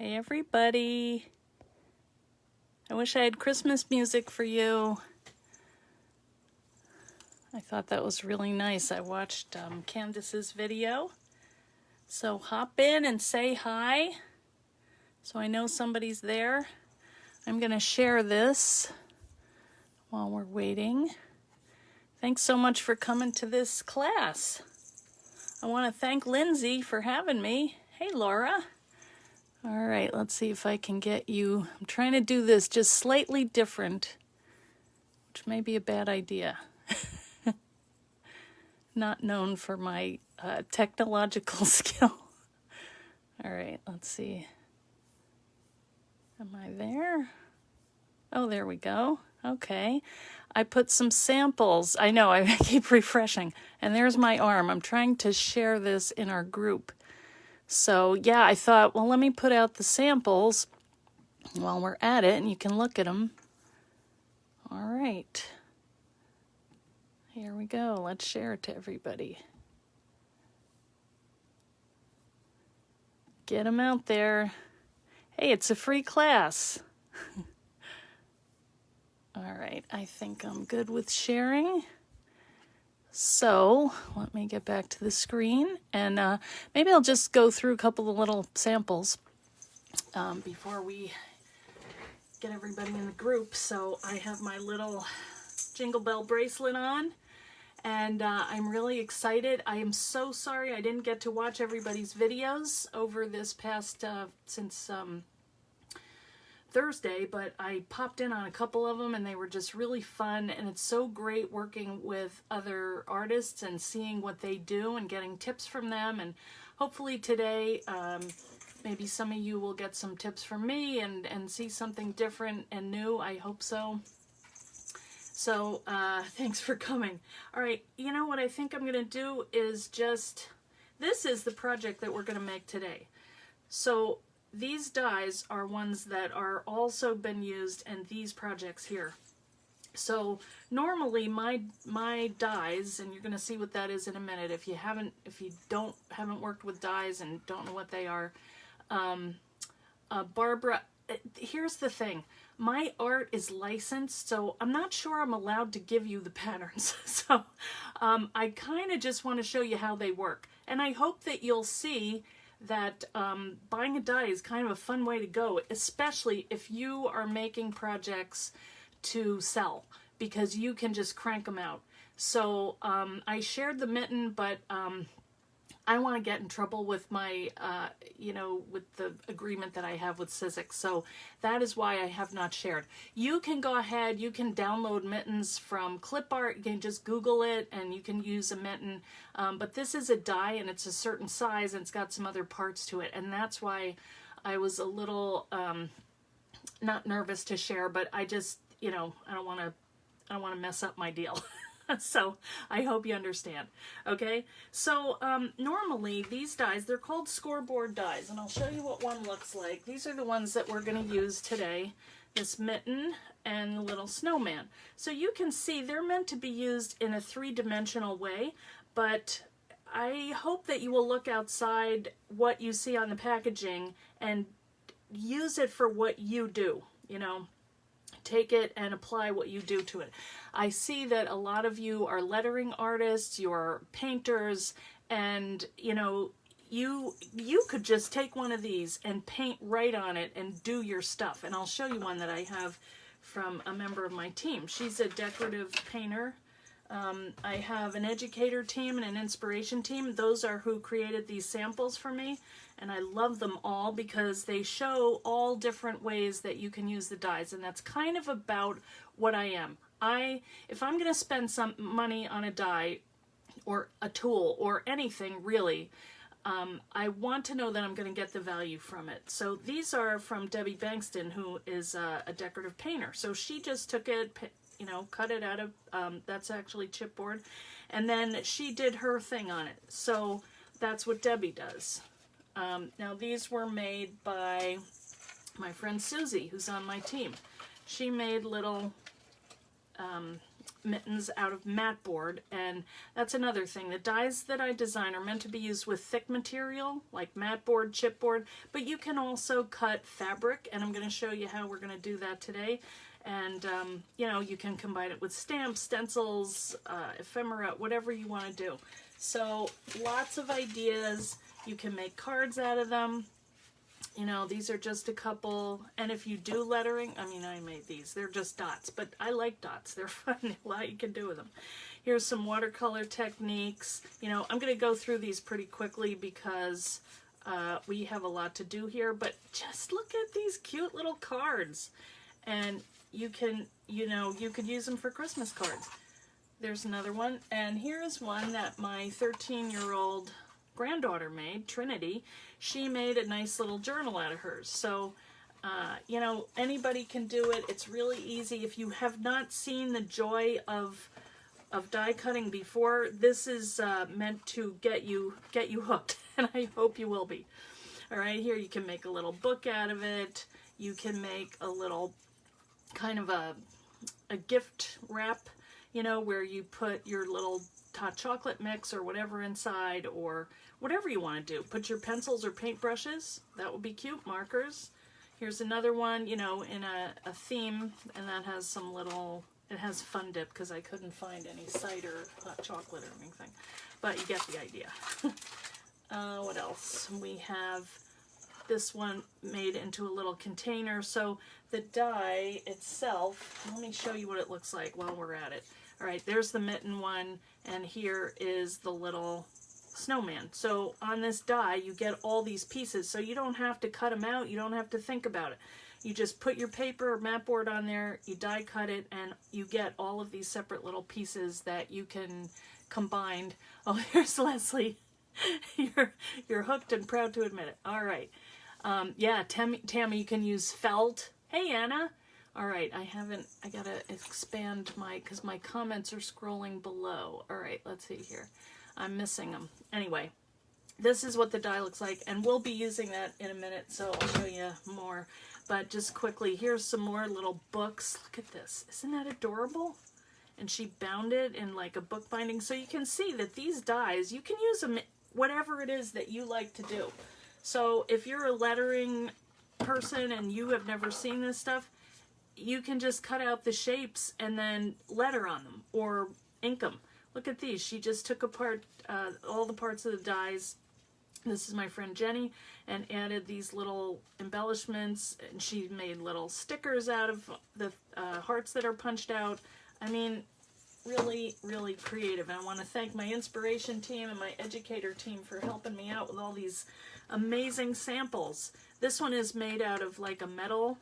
Hey everybody. I wish I had Christmas music for you. I thought that was really nice. I watched Candace's video. So hop in and say hi. So I know somebody's there. I'm going to share this while we're waiting. Thanks so much for coming to this class. I want to thank Lindsay for having me. Hey Laura. All right, let's see if I can get you. I'm trying to do this just slightly different, which may be a bad idea. Not known for my technological skill. All right, let's see. Am I there? Oh, there we go. Okay. I put some samples. I know, I keep refreshing. And there's my arm. I'm trying to share this in our group. So yeah, I thought, well, let me put out the samples while we're at it and you can look at them. All right. Here we go. Let's share it to everybody. Get them out there. Hey, it's a free class. All right, I think I'm good with sharing. So let me get back to the screen and maybe I'll just go through a couple of little samples before we get everybody in the group. So I have my little Jingle Bell bracelet on and I'm really excited. I am so sorry I didn't get to watch everybody's videos over this past, since Thursday, but I popped in on a couple of them and they were just really fun, and it's so great working with other artists and seeing what they do and getting tips from them. And hopefully today maybe some of you will get some tips from me and see something different and new. I hope so. So thanks for coming. All right, you know what I think I'm gonna do is just, this is the project that we're gonna make today. So these dies are ones that are also been used in these projects here. So normally my dies, and you're going to see what that is in a minute if you haven't worked with dies and don't know what they are. Barbara, here's the thing. My art is licensed, so I'm not sure I'm allowed to give you the patterns. So I kind of just want to show you how they work. And I hope that you'll see that buying a die is kind of a fun way to go, especially if you are making projects to sell, because you can just crank them out. So I shared the Mitten, but I want to get in trouble with my, with the agreement that I have with Sizzix. So that is why I have not shared. You can go ahead, you can download Mittens from clip art. You can just Google it and you can use a Mitten. But this is a die and it's a certain size and it's got some other parts to it. And that's why I was a little, not nervous to share, but I just, I don't want to mess up my deal. So I hope you understand. Okay, so normally these dies, they're called Scoreboard Dies, and I'll show you what one looks like. These are the ones that we're going to use today, this Mitten and the little Snowman. So you can see they're meant to be used in a three-dimensional way, but I hope that you will look outside what you see on the packaging and use it for what you do, Take it and apply what you do to it. I see that a lot of you are lettering artists, you're painters, and you could just take one of these and paint right on it and do your stuff. And I'll show you one that I have from a member of my team. She's a decorative painter. I have an educator team and an inspiration team. Those are who created these samples for me. And I love them all because they show all different ways that you can use the dies. And that's kind of about what I am. If I'm going to spend some money on a die or a tool or anything really, I want to know that I'm going to get the value from it. So these are from Debbie Bankston, who is a decorative painter. So she just took it, cut it out of, that's actually chipboard, and then she did her thing on it. So that's what Debbie does. Now these were made by my friend Susie, who's on my team. She made little mittens out of mat board, and that's another thing. The dies that I design are meant to be used with thick material like mat board, chipboard, but you can also cut fabric, and I'm going to show you how we're going to do that today. And you know, you can combine it with stamps, stencils, ephemera, whatever you want to do. So lots of ideas. You can make cards out of them. You know, these are just a couple, and if you do lettering, I mean, I made these. They're just dots, but I like dots. They're fun. A lot you can do with them. Here's some watercolor techniques. You know, I'm going to go through these pretty quickly because we have a lot to do here, but just look at these cute little cards. And you can, you know, you could use them for Christmas cards. There's another one, and here's one that my 13-year-old granddaughter made, Trinity. She made a nice little journal out of hers. So, you know, anybody can do it. It's really easy. If you have not seen the joy of die cutting before, this is meant to get you hooked, and I hope you will be. All right, here you can make a little book out of it. You can make a little kind of a gift wrap, you know, where you put your little hot chocolate mix or whatever inside, or whatever you want to do. Put your pencils or paintbrushes. That would be cute. Markers. Here's another one, you know, in a theme, and that has some little, it has Fun Dip because I couldn't find any cider, hot chocolate or anything, but you get the idea. What else? We have this one made into a little container. So the die itself, let me show you what it looks like while we're at it. All right, there's the mitten one, and here is the little snowman. So on this die, you get all these pieces, so you don't have to cut them out. You don't have to think about it. You just put your paper or mat board on there, you die cut it, and you get all of these separate little pieces that you can combine. Oh, here's Leslie. You're hooked and proud to admit it. All right. Yeah, Tammy, you can use felt. Hey, Anna. All right, I gotta expand because my comments are scrolling below. All right, let's see here. I'm missing them. Anyway, this is what the die looks like, and we'll be using that in a minute, so I'll show you more. But just quickly, here's some more little books. Look at this. Isn't that adorable? And she bound it in like a book binding. So you can see that these dies, you can use them whatever it is that you like to do. So if you're a lettering person and you have never seen this stuff, you can just cut out the shapes and then letter on them or ink them. Look at these. She just took apart all the parts of the dies. This is my friend Jenny, and added these little embellishments, and she made little stickers out of the hearts that are punched out. I mean, really, really creative. And I want to thank my inspiration team and my educator team for helping me out with all these amazing samples. This one is made out of like a metal,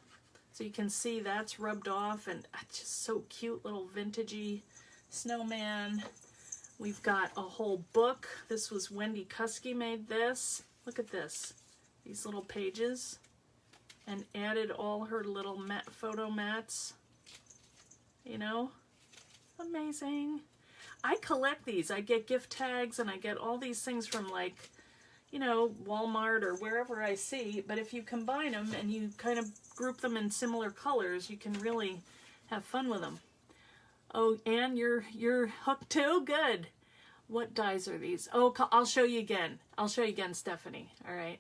so you can see that's rubbed off, and just so cute, little vintagey snowman. We've got a whole book. This was Wendy Kuski made this. Look at this. These little pages. And added all her little photo mats. You know? Amazing. I collect these. I get gift tags and I get all these things from, like, you know, Walmart or wherever I see. But if you combine them and you kind of group them in similar colors, you can really have fun with them. Oh, Anne, you're hooked too? Good. What dies are these? Oh, I'll show you again. I'll show you again, Stephanie. All right.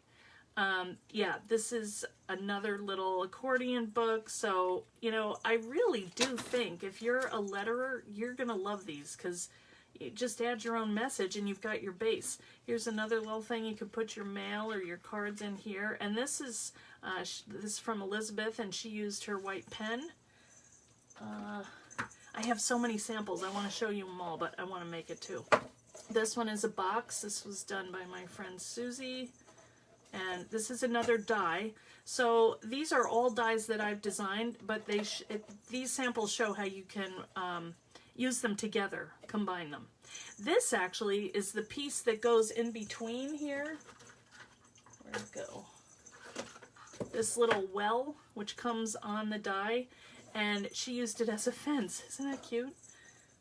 Yeah, this is another little accordion book. So, you know, I really do think if you're a letterer, you're going to love these because you just add your own message and you've got your base. Here's another little thing. You can put your mail or your cards in here. And this is from Elizabeth, and she used her white pen. I have so many samples. I want to show you them all, but I want to make it too. This one is a box. This was done by my friend Susie. And this is another die. So these are all dies that I've designed, but these samples show how you can use them together, combine them. This actually is the piece that goes in between here. Where'd it go? This little well, which comes on the die. And she used it as a fence. Isn't that cute?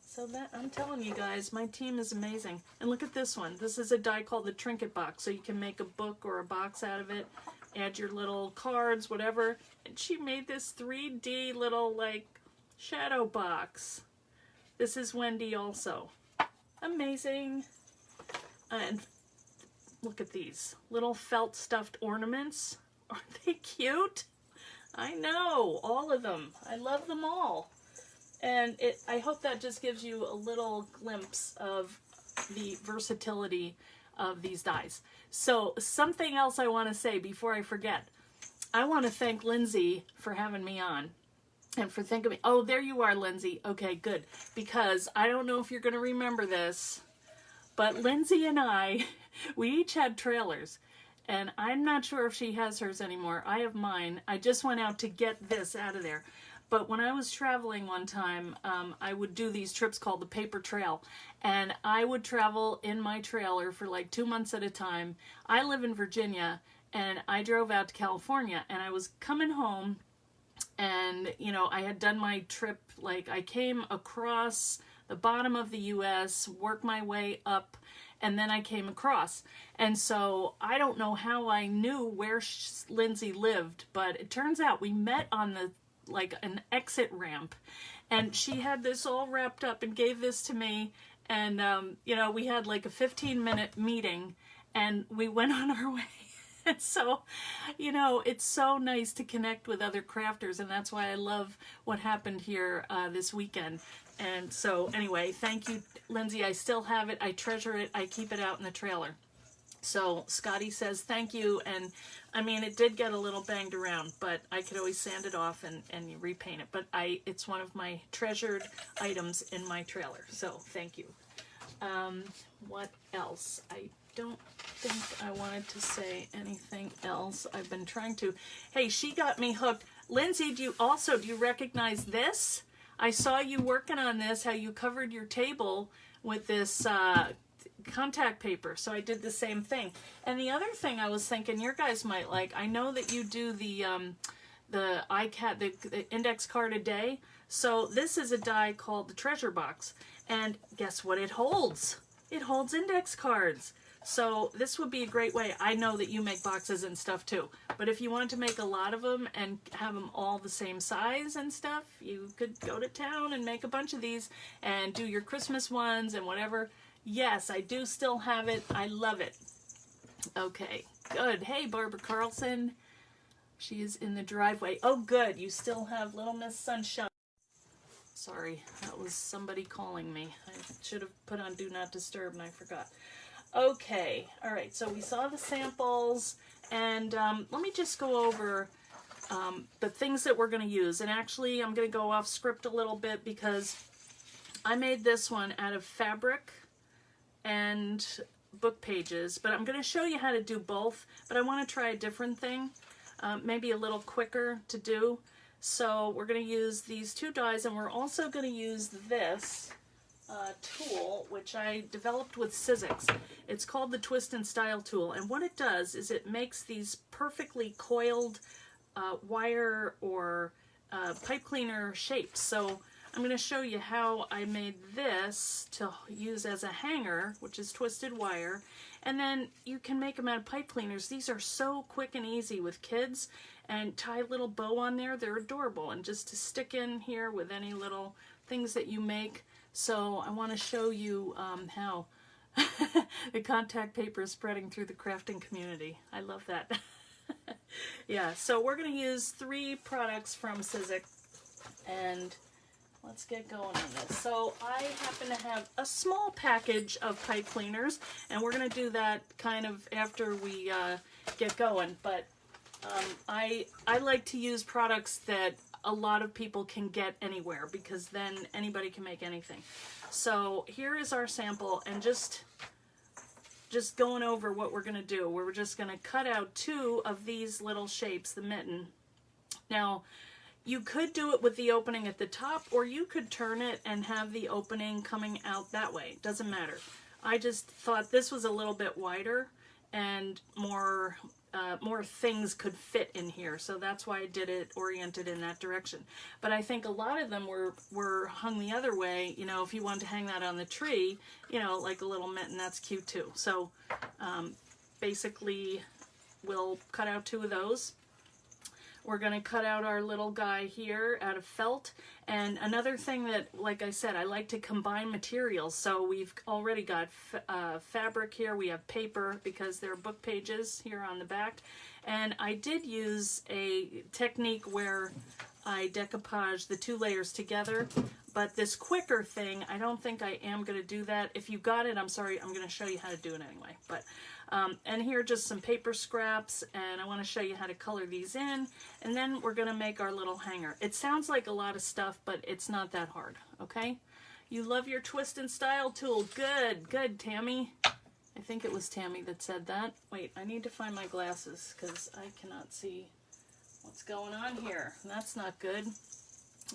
So that, I'm telling you guys, my team is amazing. And look at this one. This is a die called the Trinket Box. So you can make a book or a box out of it. Add your little cards, whatever. And she made this 3D little, like, shadow box. This is Wendy also. Amazing. And look at these little felt stuffed ornaments. Aren't they cute? I know, all of them. I love them all. And I hope that just gives you a little glimpse of the versatility of these dies. So something else I want to say before I forget. I want to thank Lindsay for having me on and for thinking of me. Oh, there you are, Lindsay. Okay, good. Because I don't know if you're going to remember this, but Lindsay and I, we each had trailers. And I'm not sure if she has hers anymore. I have mine. I just went out to get this out of there. But when I was traveling one time, I would do these trips called the Paper Trail. And I would travel in my trailer for like 2 months at a time. I live in Virginia, and I drove out to California. And I was coming home, and, you know, I had done my trip. Like, I came across the bottom of the U.S., worked my way up, and then I came across. And so I don't know how I knew where Lindsay lived, but it turns out we met on the like an exit ramp, and she had this all wrapped up and gave this to me, and you know, we had like a 15-minute meeting, and we went on our way. And so, you know, it's so nice to connect with other crafters, and that's why I love what happened here this weekend. And so anyway, thank you, Lindsay. I still have it. I treasure it. I keep it out in the trailer. So Scotty says thank you, and I mean, it did get a little banged around, but I could always sand it off and repaint it. But it's one of my treasured items in my trailer, so thank you. What else? I don't think I wanted to say anything else. I've been trying to. Hey, she got me hooked. Lindsay, do you recognize this? I saw you working on this, how you covered your table with this contact paper, so I did the same thing. And the other thing I was thinking your guys might like, I know that you do the ICAD, the index card a day. So this is a die called the Treasure Box, and guess what it holds? It holds index cards. So this would be a great way. I know that you make boxes and stuff too, but if you want to make a lot of them and have them all the same size and stuff, you could go to town and make a bunch of these and do your Christmas ones and whatever. Yes, I do still have it. I love it. Okay, good. Hey, Barbara Carlson. She is in the driveway. Oh, good. You still have Little Miss Sunshine. Sorry, that was somebody calling me. I should have put on Do Not Disturb, and I forgot. Okay, all right. So we saw the samples, and let me just go over the things that we're going to use. And actually, I'm going to go off script a little bit because I made this one out of fabric and book pages, but I'm going to show you how to do both, but I want to try a different thing, maybe a little quicker to do. So we're going to use these two dies, and we're also going to use this tool, which I developed with Sizzix. It's called the Twist and Style tool, and what it does is it makes these perfectly coiled wire or pipe cleaner shapes. So I'm going to show you how I made this to use as a hanger, which is twisted wire, and then you can make them out of pipe cleaners. These are so quick and easy with kids, and tie a little bow on there. They're adorable, and just to stick in here with any little things that you make. So I want to show you how the contact paper is spreading through the crafting community. I love that. Yeah, so we're going to use 3 products from Sizzix, and let's get going on this. So I happen to have a small package of pipe cleaners, and we're going to do that kind of after we get going. But I like to use products that a lot of people can get anywhere, because then anybody can make anything. So here is our sample, and just going over what we're going to do. We're just going to cut out 2 of these little shapes, the mitten. Now, you could do it with the opening at the top, or you could turn it and have the opening coming out that way. It doesn't matter. I just thought this was a little bit wider and more things could fit in here, so that's why I did it oriented in that direction. But I think a lot of them were hung the other way. You know, if you wanted to hang that on the tree, you know, like a little mitten, that's cute too. So basically, we'll cut out 2 of those. We're going to cut out our little guy here out of felt. And another thing that, like I said, I like to combine materials. So we've already got fabric here. We have paper because there are book pages here on the back. And I did use a technique where I decoupage the 2 layers together. But this quicker thing, I don't think I am going to do that. If you got it, I'm sorry, I'm going to show you how to do it anyway. But and here are just some paper scraps, and I want to show you how to color these in, and then we're going to make our little hanger. It sounds like a lot of stuff, but it's not that hard, okay? You love your twist and style tool. Good, good, Tammy. I think it was Tammy that said that. Wait, I need to find my glasses because I cannot see what's going on here. That's not good.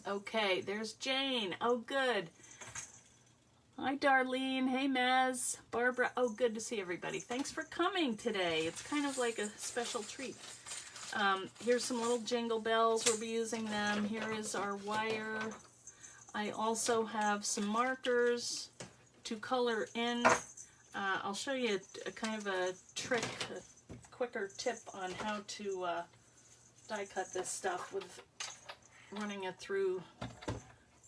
Okay, there's Jane. Oh, good. Hi, Darlene. Hey, Maz. Barbara. Oh, good to see everybody. Thanks for coming today. It's kind of like a special treat. Here's some little jingle bells. We'll be using them. Here is our wire. I also have some markers to color in. I'll show you a kind of a trick, a quicker tip on how to die cut this stuff with running it through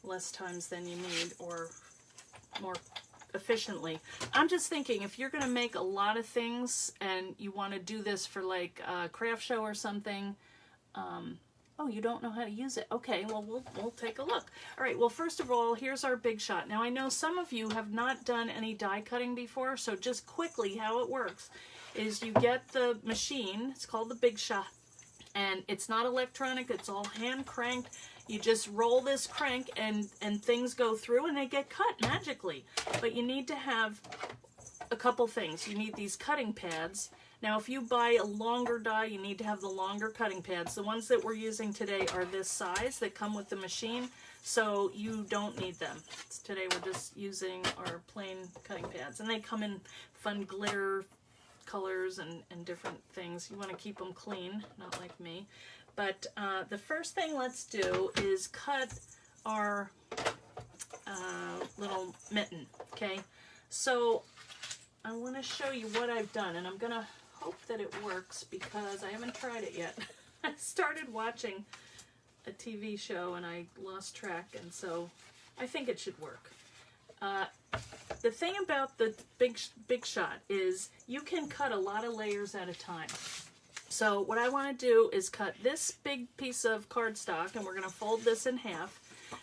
less times than you need, or more efficiently. I'm just thinking, if you're going to make a lot of things and you want to do this for like a craft show or something, oh, you don't know how to use it. Okay, well, we'll take a look. All right, well, first of all, here's our Big Shot. Now, I know some of you have not done any die cutting before, so just quickly how it works is you get the machine. It's called the Big Shot, and it's not electronic. It's all hand cranked. You just roll this crank and things go through and they get cut magically. But you need to have a couple things. You need these cutting pads. Now, if you buy a longer die, you need to have the longer cutting pads. The ones that we're using today are this size that come with the machine, so you don't need them. Today we're just using our plain cutting pads, and they come in fun glitter colors and different things. You want to keep them clean, not like me. But the first thing let's do is cut our little mitten, okay? So I want to show you what I've done, and I'm going to hope that it works because I haven't tried it yet. I started watching a TV show and I lost track, and so I think it should work. The thing about the big Shot is you can cut a lot of layers at a time. So what I want to do is cut this big piece of cardstock, and we're going to fold this in half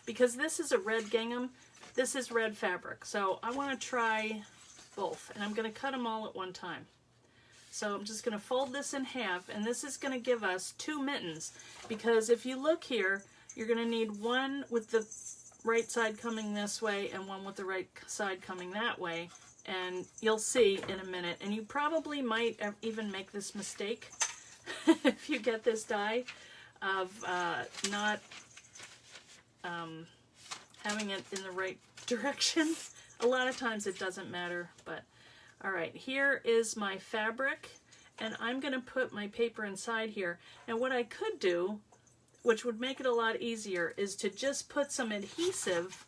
because this is a red gingham, this is red fabric. So I want to try both, and I'm going to cut them all at one time. So I'm just going to fold this in half, and this is going to give us 2 mittens, because if you look here, you're going to need one with the right side coming this way and one with the right side coming that way, and you'll see in a minute. And you probably might even make this mistake if you get this die of not having it in the right direction. A lot of times it doesn't matter, but all right, here is my fabric, and I'm going to put my paper inside here. Now what I could do, which would make it a lot easier, is to just put some adhesive.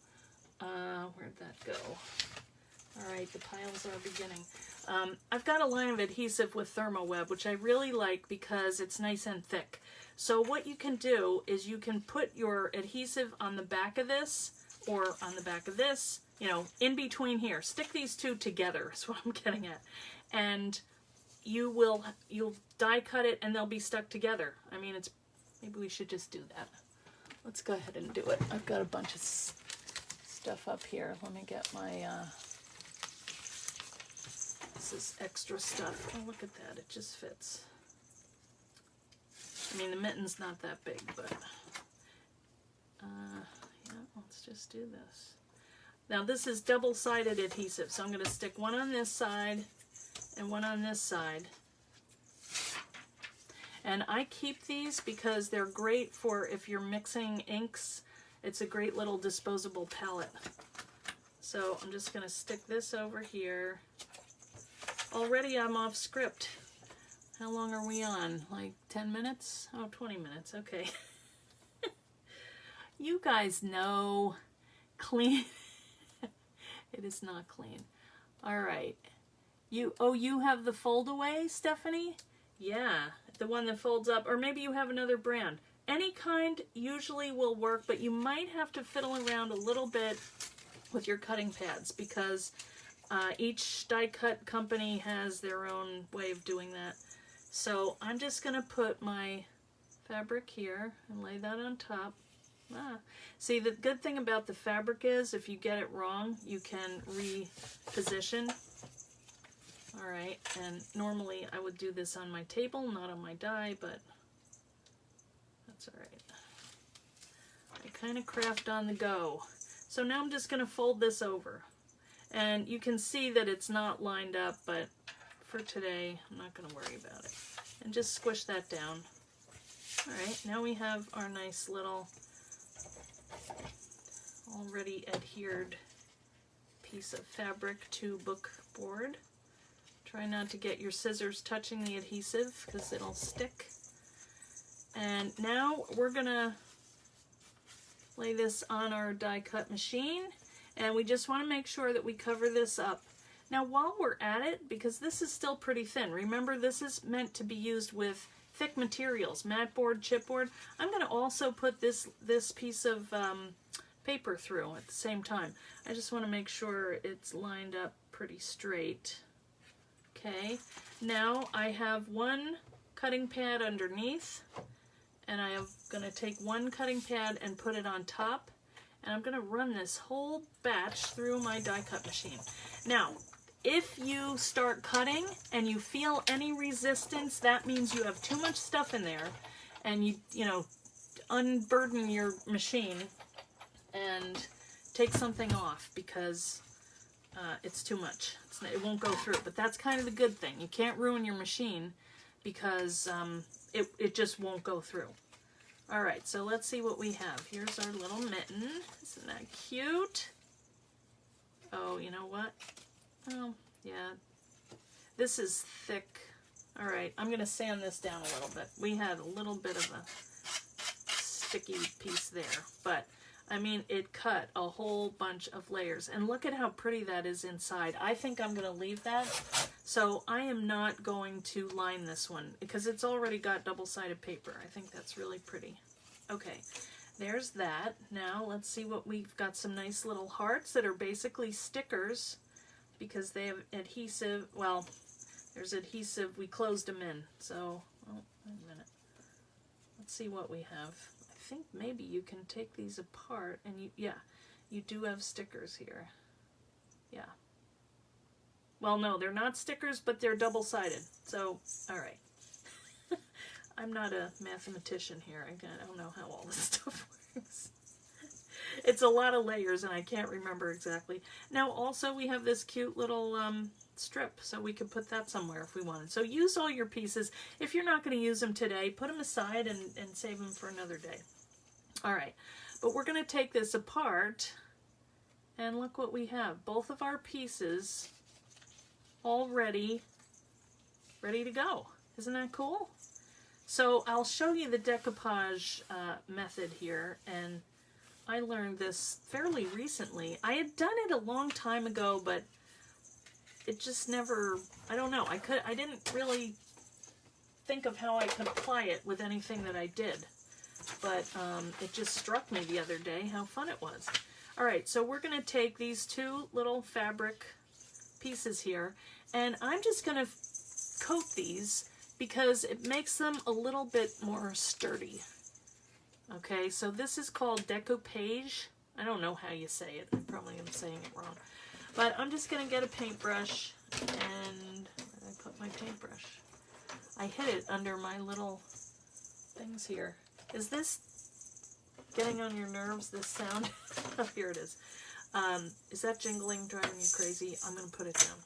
Where'd that go? All right, the piles are beginning. I've got a line of adhesive with Thermoweb, which I really like because it's nice and thick. So what you can do is you can put your adhesive on the back of this, or on the back of this, you know, in between here. Stick these two together is what I'm getting at. And you'll die cut it and they'll be stuck together. I mean, maybe we should just do that. Let's go ahead and do it. I've got a bunch of stuff up here. Let me get my, this is extra stuff. Oh, look at that. It just fits. I mean, the mitten's not that big, but yeah, let's just do this. Now this is double-sided adhesive, so I'm going to stick one on this side and one on this side. And I keep these because they're great for if you're mixing inks. It's a great little disposable palette. So I'm just going to stick this over here. Already I'm off script. How long are we on? Like 10 minutes? Oh, 20 minutes. Okay. You guys know. Clean. It is not clean. All right. You have the fold away, Stephanie? Yeah, the one that folds up, or maybe you have another brand. Any kind usually will work, but you might have to fiddle around a little bit with your cutting pads because each die cut company has their own way of doing that. So I'm just going to put my fabric here and lay that on top. See, the good thing about the fabric is if you get it wrong, you can reposition. All right, and normally I would do this on my table, not on my die, but that's all right. I kind of craft on the go. So now I'm just going to fold this over. And you can see that it's not lined up, but for today, I'm not going to worry about it. And just squish that down. All right, now we have our nice little already adhered piece of fabric to book board. Try not to get your scissors touching the adhesive because it'll stick. And now we're gonna lay this on our die cut machine, and we just want to make sure that we cover this up. Now while we're at it, because this is still pretty thin, remember this is meant to be used with thick materials, mat board, chipboard. I'm going to also put this piece of paper through at the same time. I just want to make sure it's lined up pretty straight. Okay, now I have one cutting pad underneath, and I am going to take one cutting pad and put it on top, and I'm going to run this whole batch through my die cut machine. Now, if you start cutting and you feel any resistance, that means you have too much stuff in there, and you know, unburden your machine and take something off because it's too much. It won't go through, but that's kind of the good thing. You can't ruin your machine because it just won't go through. All right, so let's see what we have. Here's our little mitten. Isn't that cute? Oh, you know what? Oh, yeah. This is thick. All right, I'm going to sand this down a little bit. We had a little bit of a sticky piece there, but I mean, it cut a whole bunch of layers. And look at how pretty that is inside. I think I'm going to leave that. So I am not going to line this one because it's already got double-sided paper. I think that's really pretty. Okay, there's that. Now let's see what we've got. Some nice little hearts that are basically stickers because they have adhesive. Well, there's adhesive. We closed them in. So, oh, wait a minute. Let's see what we have. I think maybe you can take these apart and you do have stickers here. Yeah. Well, no, they're not stickers, but they're double-sided. So, all right. I'm not a mathematician here. I don't know how all this stuff works. It's a lot of layers and I can't remember exactly. Now, also we have this cute little strip, so we could put that somewhere if we wanted. So use all your pieces. If you're not going to use them today, put them aside and save them for another day. All right, but we're going to take this apart, and look what we have. Both of our pieces all ready to go. Isn't that cool? So I'll show you the decoupage method here, and I learned this fairly recently. I had done it a long time ago, but it just never, I don't know, I didn't really think of how I could apply it with anything that I did. But it just struck me the other day how fun it was. All right, so we're going to take these two little fabric pieces here, and I'm just going to coat these because it makes them a little bit more sturdy. Okay, so this is called Decoupage. I don't know how you say it. I probably am saying it wrong. But I'm just going to get a paintbrush, and where did I put my paintbrush? I hid it under my little things here. Is this getting on your nerves, this sound? Oh, here it is. Is that jingling driving you crazy? I'm going to put it down.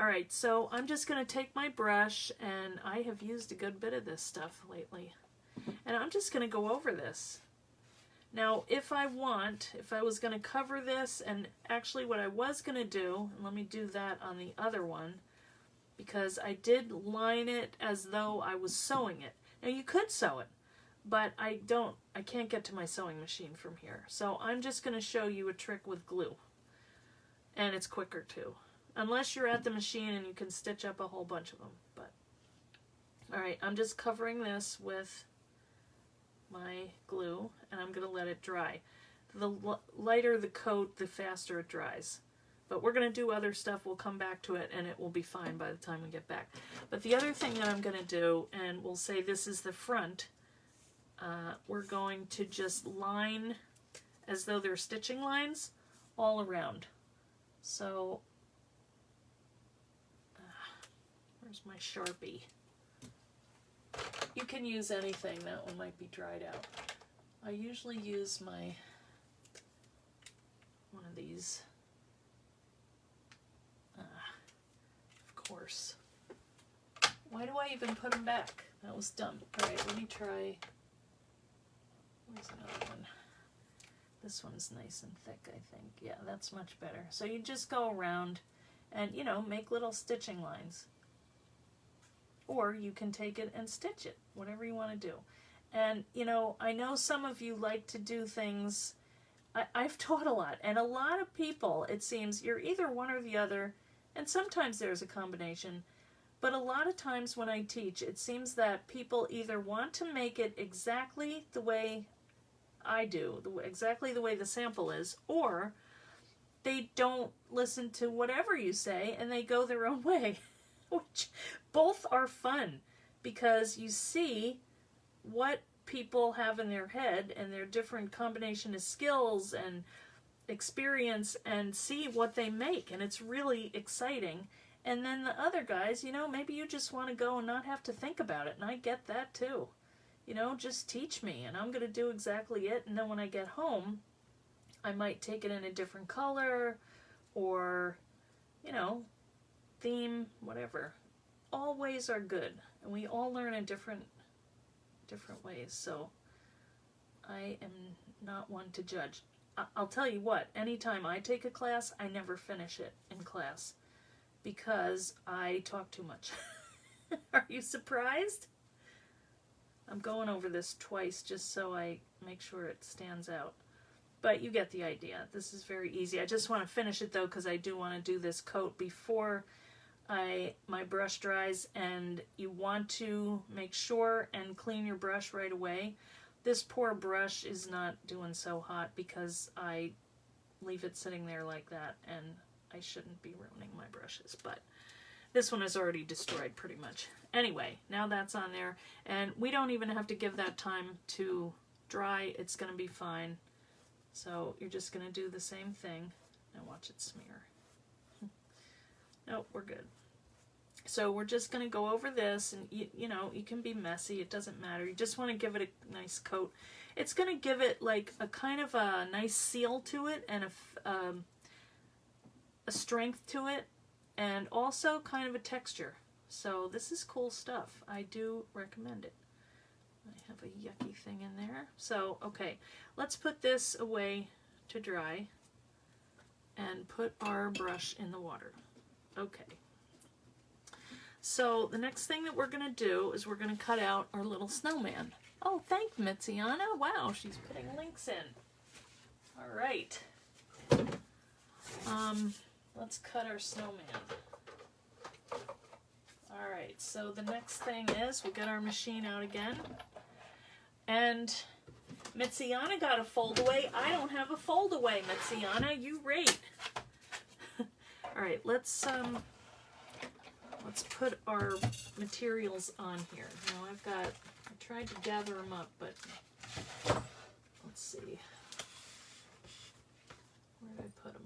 All right, so I'm just going to take my brush, and I have used a good bit of this stuff lately. And I'm just going to go over this. Now, if I was going to cover this, and actually what I was going to do, and let me do that on the other one, because I did line it as though I was sewing it. Now, you could sew it, but I can't get to my sewing machine from here. So I'm just going to show you a trick with glue. And it's quicker too. Unless you're at the machine and you can stitch up a whole bunch of them. But all right, I'm just covering this with my glue, and I'm going to let it dry. The lighter the coat, the faster it dries. But we're going to do other stuff. We'll come back to it, and it will be fine by the time we get back. But the other thing that I'm going to do, and we'll say this is the front, we're going to just line as though they're stitching lines all around. So, where's my Sharpie? You can use anything. That one might be dried out. I usually use one of these. Of course. Why do I even put them back? That was dumb. Alright, let me try. Where's another one? This one's nice and thick, I think. Yeah, that's much better. So you just go around and, you know, make little stitching lines. Or you can take it and stitch it, whatever you want to do. And, you know, I know some of you like to do things. I've taught a lot, and a lot of people, it seems, you're either one or the other, and sometimes there's a combination. But a lot of times when I teach, it seems that people either want to make it exactly the way I do, exactly the way the sample is, or they don't listen to whatever you say and they go their own way, which both are fun because you see what people have in their head and their different combination of skills and experience and see what they make, and it's really exciting. And then the other guys, you know, maybe you just want to go and not have to think about it, and I get that too. You know, just teach me, and I'm going to do exactly it, and then when I get home, I might take it in a different color, or, you know, theme, whatever. All ways are good, and we all learn in different ways, so I am not one to judge. I'll tell you what, anytime I take a class, I never finish it in class, because I talk too much. Are you surprised? I'm going over this twice just so I make sure it stands out. But you get the idea. This is very easy. I just want to finish it though because I do want to do this coat before my brush dries, and you want to make sure and clean your brush right away. This poor brush is not doing so hot because I leave it sitting there like that, and I shouldn't be ruining my brushes, but this one is already destroyed pretty much. Anyway, now that's on there, and we don't even have to give that time to dry. It's going to be fine. So you're just going to do the same thing and watch it smear. Nope, we're good. So we're just going to go over this, and you know, you can be messy. It doesn't matter. You just want to give it a nice coat. It's going to give it like a kind of a nice seal to it, and a strength to it, and also kind of a texture. So this is cool stuff. I do recommend it. I have a yucky thing in there. So, okay, let's put this away to dry and put our brush in the water. Okay. So the next thing that we're going to do is we're going to cut out our little snowman. Oh, thank Mitten. Wow, she's putting links in. All right. Let's cut our snowman. All right, so the next thing is we get our machine out again. And Mitziana got a fold away. I don't have a fold away, Mitziana. You rate. All right, let's put our materials on here. Now I tried to gather them up, but let's see. Where did I put them?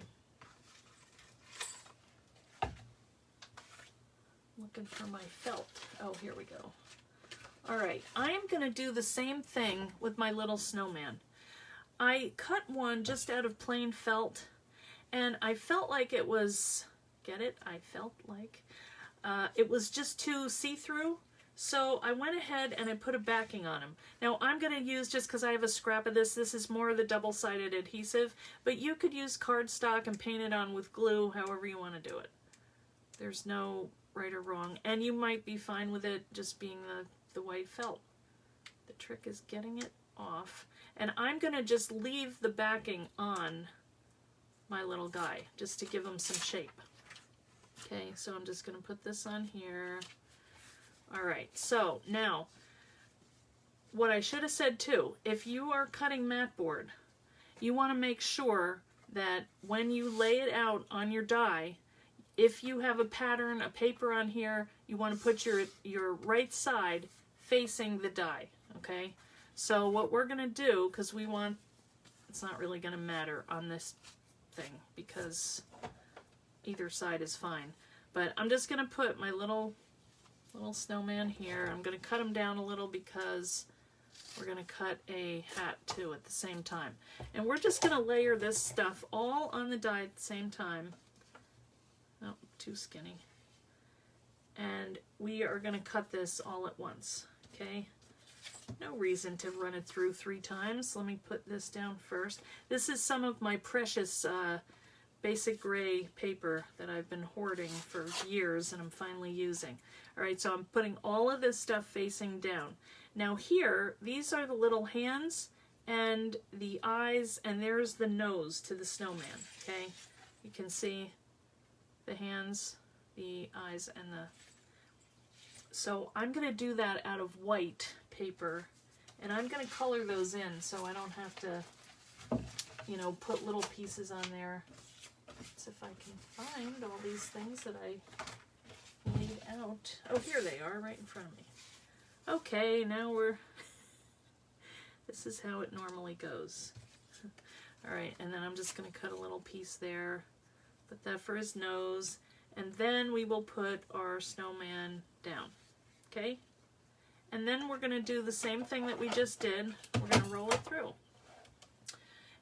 Looking for my felt. Oh, here we go. All right, I am going to do the same thing with my little snowman. I cut one just out of plain felt, and I felt like it was, get it? I felt like it was just too see-through, so I went ahead and I put a backing on him. Now I'm going to use, just because I have a scrap of this is more of the double-sided adhesive, but you could use cardstock and paint it on with glue, however you want to do it. There's no right or wrong, and you might be fine with it just being the white felt. The trick is getting it off, and I'm going to just leave the backing on my little guy just to give him some shape. Okay, so I'm just going to put this on here. All right, so now what I should have said too, if you are cutting mat board, you want to make sure that when you lay it out on your die, if you have a pattern, a paper on here, you want to put your right side facing the die, okay? So what we're going to do, because we want, it's not really going to matter on this thing because either side is fine, but I'm just going to put my little snowman here. I'm going to cut him down a little because we're going to cut a hat too at the same time. And we're just going to layer this stuff all on the die at the same time. Oh, too skinny. And we are going to cut this all at once, okay? No reason to run it through 3 times. Let me put this down first. This is some of my precious basic gray paper that I've been hoarding for years and I'm finally using. All right, so I'm putting all of this stuff facing down. Now here, these are the little hands and the eyes, and there's the nose to the snowman, okay? You can see the hands, the eyes, and the... So I'm going to do that out of white paper, and I'm going to color those in so I don't have to, you know, put little pieces on there. Let's see if I can find all these things that I laid out. Oh, here they are, right in front of me. Okay, now we're... This is how it normally goes. All right, and then I'm just going to cut a little piece there. Put that for his nose, and then we will put our snowman down. Okay? And then we're going to do the same thing that we just did. We're going to roll it through.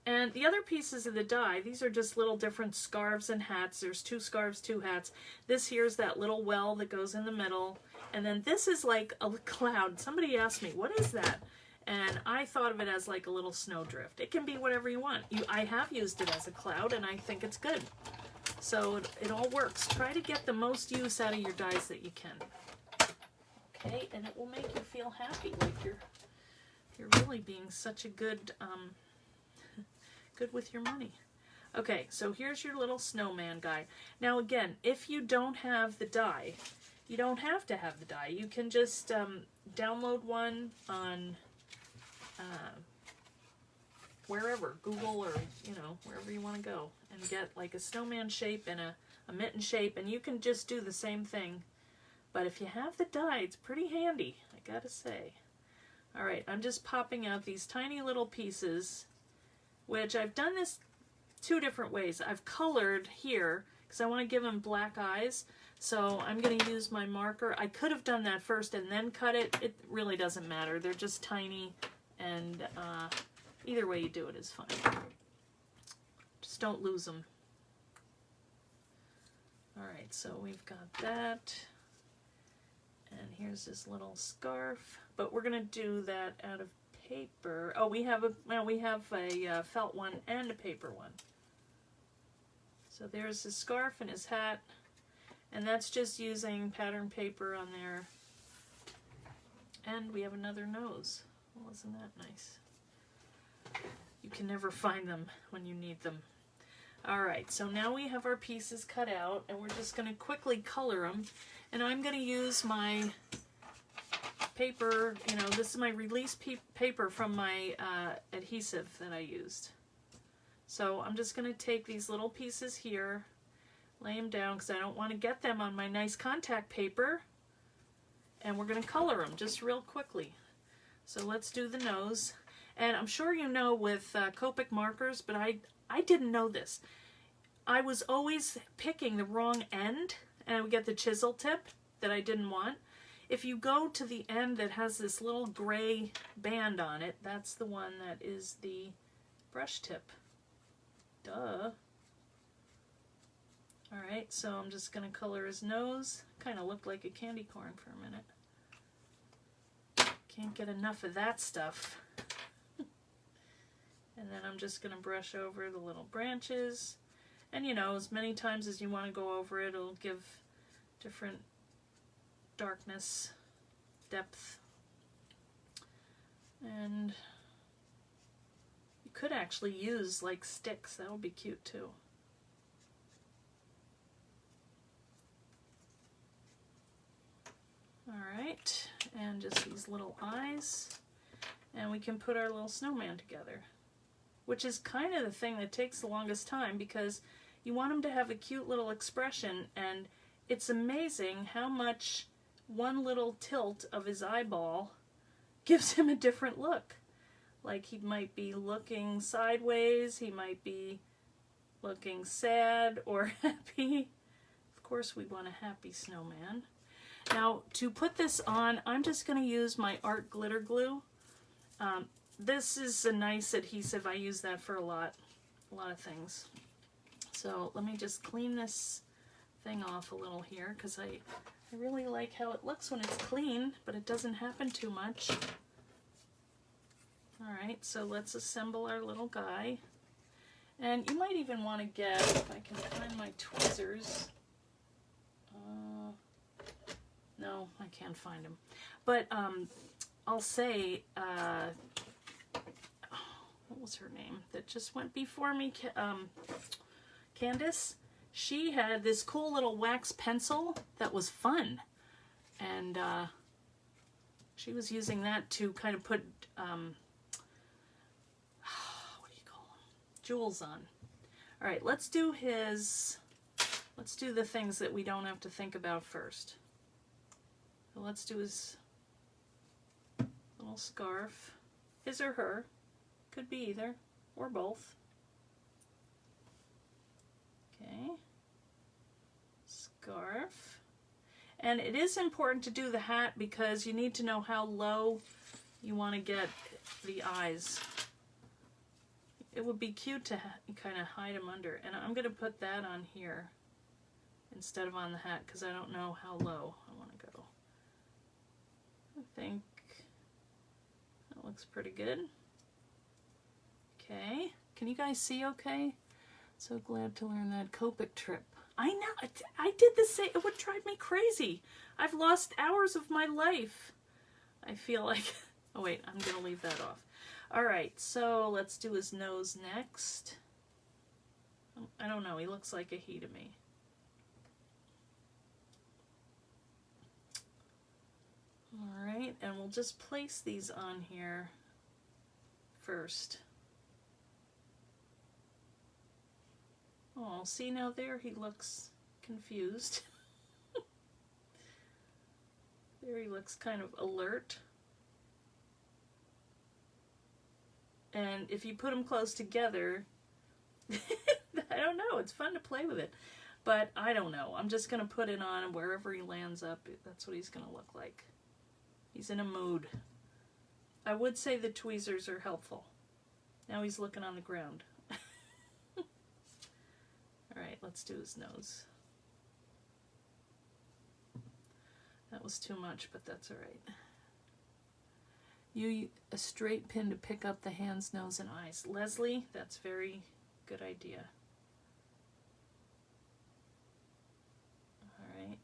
And the other pieces of the die, these are just little different scarves and hats. There's 2 scarves, 2 hats. This here's that little well that goes in the middle. And then this is like a cloud. Somebody asked me, what is that? And I thought of it as like a little snowdrift. It can be whatever you want. I have used it as a cloud, and I think it's good. So it all works. Try to get the most use out of your dies that you can. Okay, and it will make you feel happy, like you're really being such a good good with your money. Okay, so here's your little snowman guy. Now again, if you don't have the die, you don't have to have the die. You can just download one on wherever, Google, or you know, wherever you want to go, and get like a snowman shape and a mitten shape, and you can just do the same thing. But if you have the die, it's pretty handy, I gotta say. All right, I'm just popping out these tiny little pieces, which I've done this 2 different ways. I've colored here because I want to give them black eyes. So I'm going to use my marker. I could have done that first and then cut it. It really doesn't matter. They're just tiny, and either way you do it is fine. Just don't lose them. All right, so we've got that. And here's this little scarf, but we're going to do that out of paper. Oh, we have a felt one and a paper one. So there's his scarf and his hat, and that's just using pattern paper on there. And we have another nose. Well, isn't that nice? You can never find them when you need them. All right, so now we have our pieces cut out, and we're just going to quickly color them. And I'm going to use my paper, you know, this is my release paper from my adhesive that I used. So I'm just going to take these little pieces here, lay them down because I don't want to get them on my nice contact paper, and we're going to color them just real quickly. So let's do the nose. And I'm sure you know with Copic markers, but I didn't know this. I was always picking the wrong end, and I would get the chisel tip that I didn't want. If you go to the end that has this little gray band on it, that's the one that is the brush tip. Duh. Alright, so I'm just going to color his nose. Kind of looked like a candy corn for a minute. Can't get enough of that stuff. And then I'm just going to brush over the little branches. And you know, as many times as you want to go over it, it'll give different darkness, depth. And you could actually use like sticks. That would be cute too. Alright, and just these little eyes. and we can put our little snowman together, which is kind of the thing that takes the longest time because you want him to have a cute little expression, and it's amazing how much one little tilt of his eyeball gives him a different look. Like he might be looking sideways, he might be looking sad or happy. Of course we want a happy snowman. Now to put this on, I'm just going to use my art glitter glue. This is a nice adhesive. I use that for a lot of things. So let me just clean this thing off a little here because I really like how it looks when it's clean, but it doesn't happen too much. Alright, so let's assemble our little guy. And you might even want to get, if I can find my tweezers. No, I can't find them. But I'll say, what was her name that just went before me? Candace. She had this cool little wax pencil that was fun. And she was using that to kind of put, what do you call them? Jewels on. All right, let's do the things that we don't have to think about first. So let's do his little scarf. His or her. Could be either or both. Okay. Scarf. And it is important to do the hat because you need to know how low you want to get the eyes. It would be cute to kind of hide them under. And I'm going to put that on here instead of on the hat because I don't know how low I want to go. I think that looks pretty good. Okay. Can you guys see okay? So glad to learn that Copic trip. I know, I did the same. It would drive me crazy. I've lost hours of my life. I feel like, oh wait, I'm going to leave that off. All right, so let's do his nose next. I don't know, he looks like a he to me. All right, and we'll just place these on here first. Oh, see now there he looks confused. There he looks kind of alert. And if you put them close together, I don't know, it's fun to play with it. But I don't know, I'm just going to put it on and wherever he lands up, that's what he's going to look like. He's in a mood. I would say the tweezers are helpful. Now he's looking on the ground. Alright, let's do his nose. That was too much, but that's alright. Use a straight pin to pick up the hands, nose, and eyes. Leslie, that's a very good idea. Alright.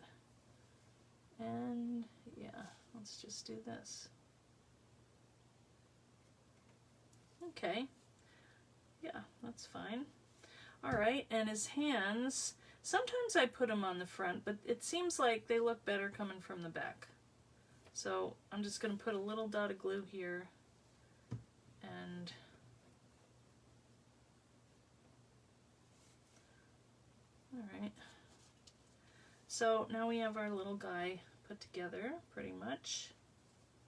And, yeah, let's just do this. Okay. Yeah, that's fine. Alright, and his hands, sometimes I put them on the front, but it seems like they look better coming from the back. So I'm just going to put a little dot of glue here, and alright. So now we have our little guy put together, pretty much.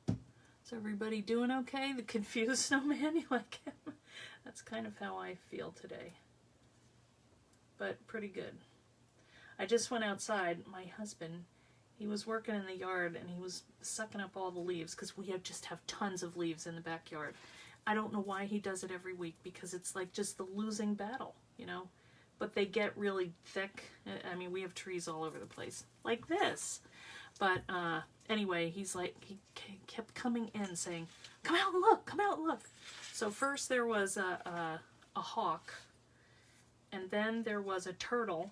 Is everybody doing okay? The confused snowman, you like him? That's kind of how I feel today. But pretty good. I just went outside. My husband, he was working in the yard and he was sucking up all the leaves because we just have tons of leaves in the backyard. I don't know why he does it every week because it's like just the losing battle, you know. But they get really thick. I mean, we have trees all over the place like this. But anyway, he's like, he kept coming in saying, "Come out and look, come out and look." So first there was a hawk. And then there was a turtle.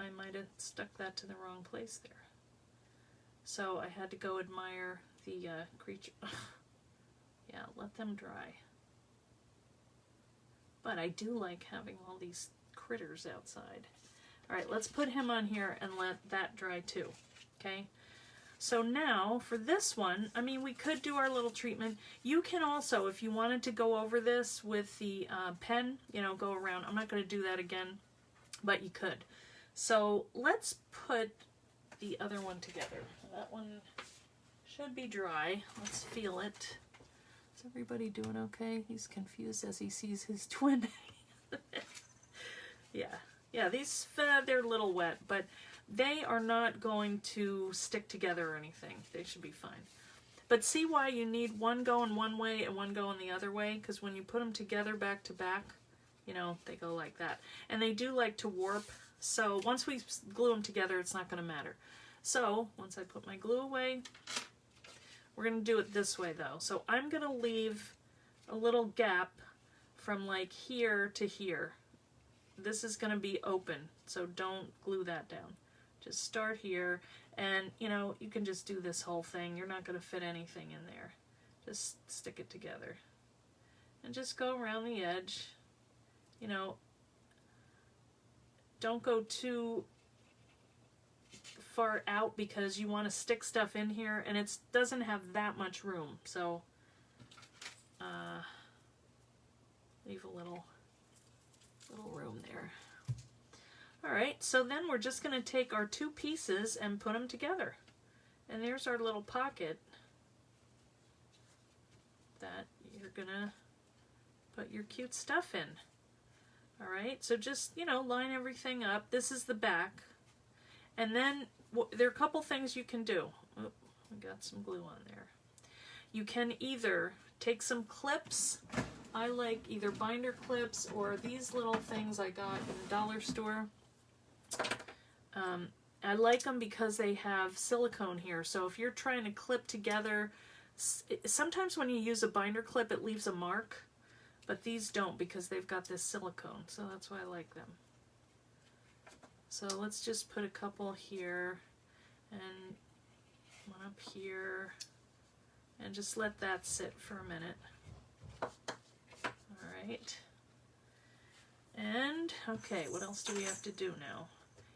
I might have stuck that to the wrong place there. So I had to go admire the creature. Yeah, let them dry. But I do like having all these critters outside. All right, let's put him on here and let that dry too. Okay? So now for this one, I mean, we could do our little treatment. You can also, if you wanted to go over this with the pen, you know, go around. I'm not going to do that again, but you could. So let's put the other one together. That one should be dry. Let's feel it. Is everybody doing okay? He's confused as he sees his twin. Yeah, these, they're a little wet, but they are not going to stick together or anything. They should be fine. But see why you need one going one way and one going the other way? Because when you put them together back to back, you know, they go like that. And they do like to warp. So once we glue them together, it's not going to matter. So once I put my glue away, we're going to do it this way though. So I'm going to leave a little gap from like here to here. This is going to be open, so don't glue that down. Just start here, and you know, you can just do this whole thing. You're not going to fit anything in there. Just stick it together. And just go around the edge. You know, don't go too far out because you want to stick stuff in here, and it doesn't have that much room. So, leave a little room there. Alright, so then we're just going to take our two pieces and put them together. And there's our little pocket that you're going to put your cute stuff in. Alright, so just, you know, line everything up. This is the back. And then there are a couple things you can do. Oh, I got some glue on there. You can either take some clips. I like either binder clips or these little things I got in the dollar store. I like them because they have silicone here. So if you're trying to clip together, sometimes when you use a binder clip it leaves a mark, but these don't because they've got this silicone. So that's why I like them. So let's just put a couple here and one up here and just let that sit for a minute. Alright. And, okay, what else do we have to do now?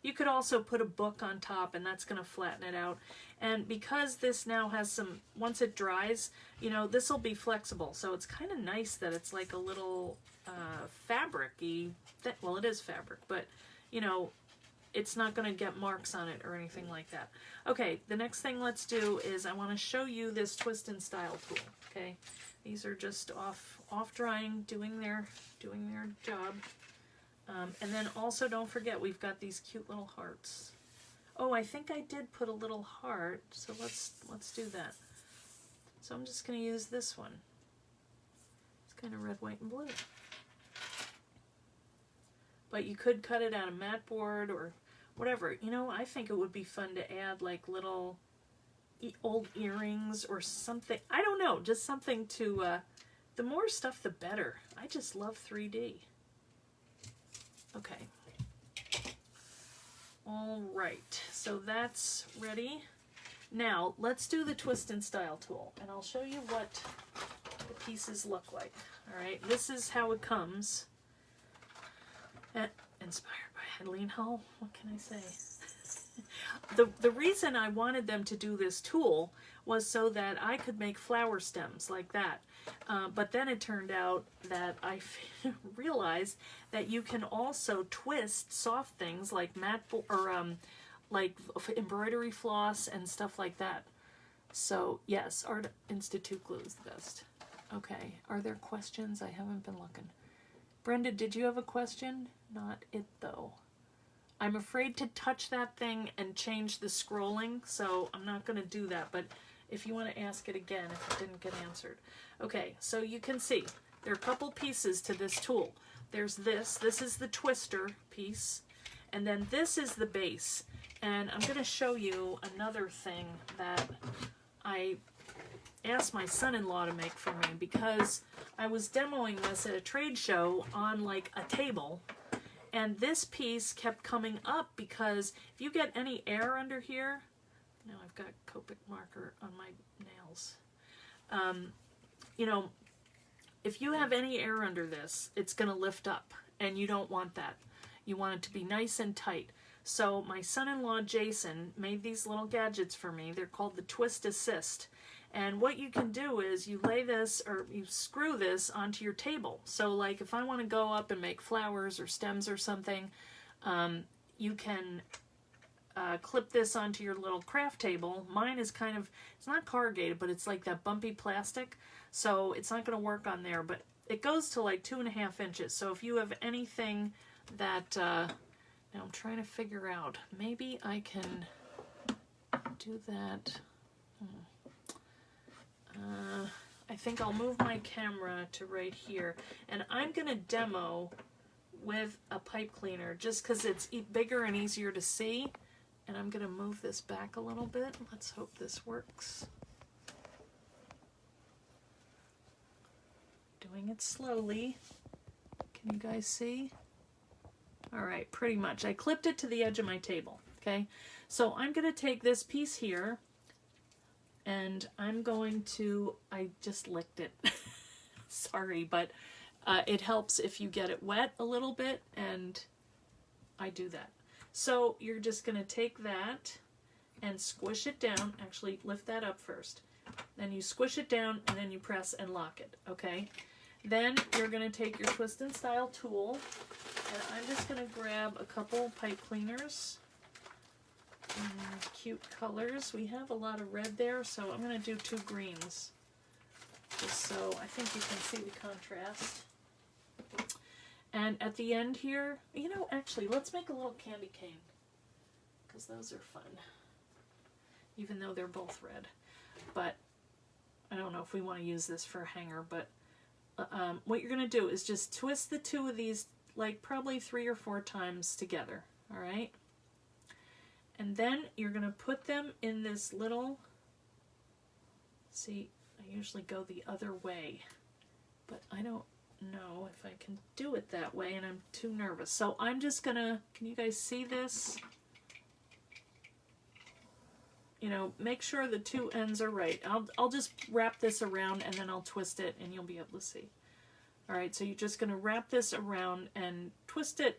You could also put a book on top and that's going to flatten it out. And because this now has some, once it dries, you know, this will be flexible. So it's kind of nice that it's like a little fabric-y, well, it is fabric, but, you know, it's not going to get marks on it or anything like that. Okay, the next thing let's do is I want to show you this twist and style tool, okay? These are just off drying, doing their job. And then also don't forget we've got these cute little hearts. Oh, I think I did put a little heart, so let's do that. So I'm just going to use this one. It's kind of red, white, and blue. But you could cut it out of mat board or whatever. You know, I think it would be fun to add like little old earrings or something. I don't know, just something to, the more stuff the better. I just love 3D. Okay. All right, so that's ready. Now, let's do the twist and style tool, and I'll show you what the pieces look like. All right, this is how it comes. Inspired by Eileen Hull, what can I say? The reason I wanted them to do this tool was so that I could make flower stems like that. But then it turned out that I realized that you can also twist soft things like like embroidery floss and stuff like that. So yes, Art Institute glue is the best. Okay, are there questions? I haven't been looking. Brenda, did you have a question? Not it though. I'm afraid to touch that thing and change the scrolling, so I'm not going to do that, but if you want to ask it again if it didn't get answered. Okay, so you can see there are a couple pieces to this tool. There's this is the twister piece, and then this is the base. And I'm going to show you another thing that I asked my son-in-law to make for me because I was demoing this at a trade show on like a table. And this piece kept coming up because if you get any air under here, now I've got Copic marker on my nails. You know, if you have any air under this, it's going to lift up, and you don't want that. You want it to be nice and tight. So my son-in-law Jason made these little gadgets for me. They're called the Twist Assist. And what you can do is you lay this, or you screw this onto your table. So like if I want to go up and make flowers or stems or something, you can clip this onto your little craft table. Mine is kind of, it's not corrugated, but it's like that bumpy plastic. So it's not going to work on there, but it goes to like 2.5 inches. So if you have anything that, now I'm trying to figure out, maybe I can do that. I think I'll move my camera to right here, and I'm going to demo with a pipe cleaner just because it's bigger and easier to see. And I'm going to move this back a little bit. Let's hope this works. Doing it slowly. Can you guys see? All right, pretty much. I clipped it to the edge of my table, okay? So I'm going to take this piece here, and I'm going to, I just licked it. Sorry, but it helps if you get it wet a little bit, and I do that. So you're just going to take that and squish it down. Actually, lift that up first. Then you squish it down, and then you press and lock it, okay? Then you're going to take your twist and style tool, and I'm just going to grab a couple pipe cleaners. Cute colors. We have a lot of red there, so I'm going to do 2 greens. Just so I think you can see the contrast. And at the end here, you know, actually, let's make a little candy cane, because those are fun, even though they're both red. But I don't know if we want to use this for a hanger, but what you're going to do is just twist the 2 of these, like probably 3 or 4 times together, all right? And then you're going to put them in this little, see, I usually go the other way, but I don't know if I can do it that way, and I'm too nervous. So I'm just gonna, can you guys see this? You know, make sure the 2 ends are right. I'll just wrap this around, and then I'll twist it, and you'll be able to see. All right, so you're just gonna wrap this around and twist it.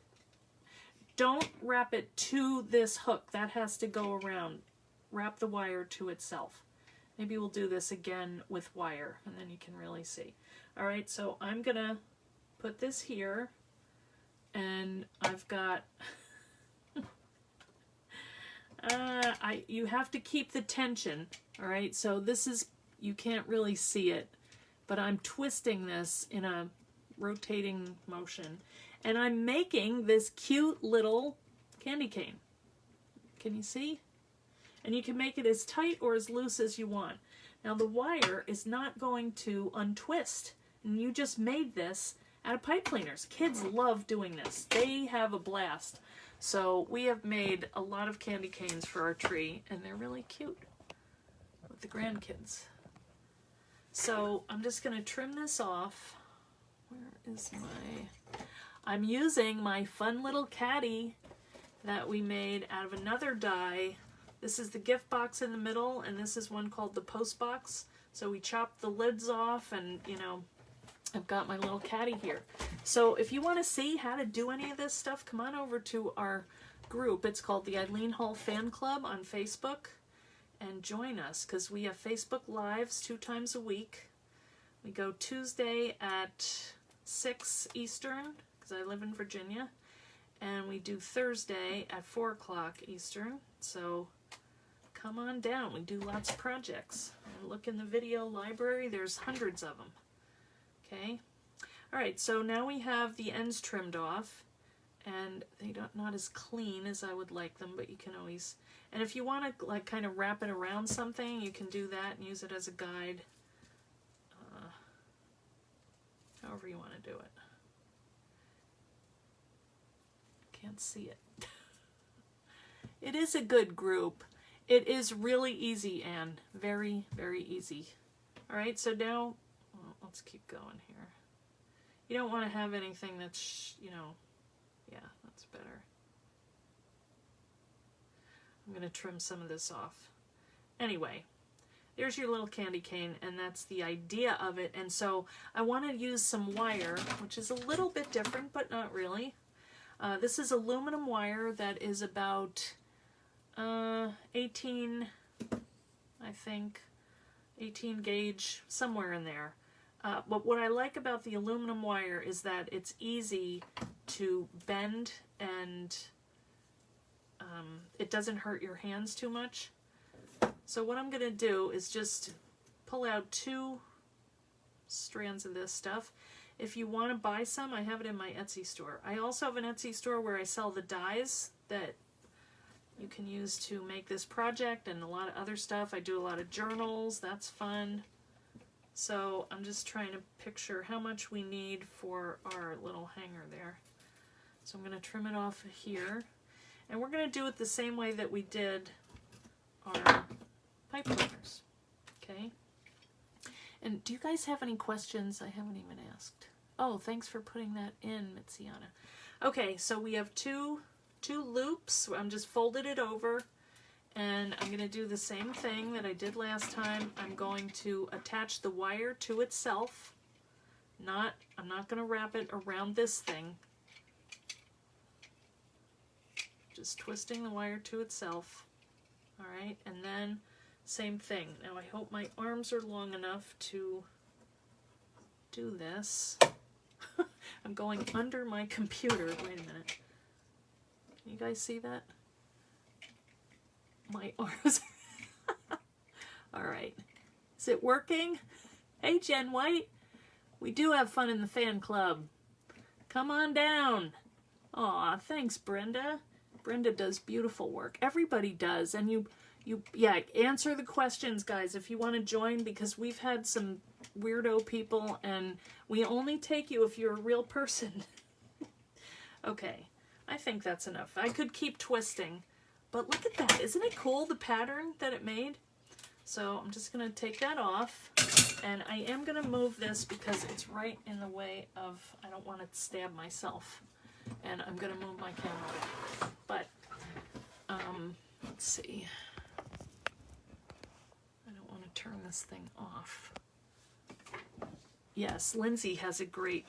Don't wrap it to this hook. That has to go around. Wrap the wire to itself. Maybe we'll do this again with wire, and then you can really see. All right, so I'm gonna put this here, and I've got, you have to keep the tension, all right? So this is, you can't really see it, but I'm twisting this in a rotating motion, and I'm making this cute little candy cane. Can you see? And you can make it as tight or as loose as you want. Now the wire is not going to untwist. And you just made this out of pipe cleaners. Kids love doing this. They have a blast. So we have made a lot of candy canes for our tree, and they're really cute with the grandkids. So I'm just going to trim this off. Where is my... I'm using my fun little caddy that we made out of another die. This is the gift box in the middle, and this is one called the post box. So we chopped the lids off, and, you know, I've got my little caddy here. So if you want to see how to do any of this stuff, come on over to our group. It's called the Eileen Hall Fan Club on Facebook, and join us, because we have Facebook Lives 2 times a week. We go Tuesday at 6 Eastern, because I live in Virginia, and we do Thursday at 4 o'clock Eastern. So come on down. We do lots of projects. And look in the video library. There's hundreds of them. Okay. All right. So now we have the ends trimmed off, and they don't not as clean as I would like them, but you can always. And if you want to like kind of wrap it around something, you can do that and use it as a guide. However you want to do it. Can't see it. It is a good group. It is really easy, Anne. Very, very easy. All right, so now, well, let's keep going here. You don't want to have anything that's, you know, yeah, that's better. I'm going to trim some of this off. Anyway, there's your little candy cane, and that's the idea of it. And so I want to use some wire, which is a little bit different, but not really. This is aluminum wire that is about 18, I think, 18 gauge, somewhere in there. But what I like about the aluminum wire is that it's easy to bend and it doesn't hurt your hands too much. So what I'm going to do is just pull out 2 strands of this stuff. If you want to buy some, I have it in my Etsy store. I also have an Etsy store where I sell the dies that you can use to make this project and a lot of other stuff. I do a lot of journals. That's fun. So I'm just trying to picture how much we need for our little hanger there. So I'm going to trim it off here. And we're going to do it the same way that we did our pipe cleaners. Okay? And do you guys have any questions? I haven't even asked. Oh, thanks for putting that in, Mitziana. Okay, so we have two loops. I'm just folded it over, and I'm going to do the same thing that I did last time. I'm going to attach the wire to itself. I'm not going to wrap it around this thing. Just twisting the wire to itself. All right, and then same thing. Now I hope my arms are long enough to do this. I'm going under my computer. Wait a minute. Can you guys see that? My arms. All right. Is it working? Hey, Jen White. We do have fun in the fan club. Come on down. Aw, thanks, Brenda. Brenda does beautiful work. Everybody does. And yeah, answer the questions, guys, if you want to join, because we've had some weirdo people, and we only take you if you're a real person. Okay, I think that's enough. I could keep twisting, but look at that. Isn't it cool, the pattern that it made? So I'm just going to take that off, and I am going to move this because it's right in the way of, I don't want to stab myself, and I'm going to move my camera. But, let's see. Turn this thing off. Yes, Lindsay has a great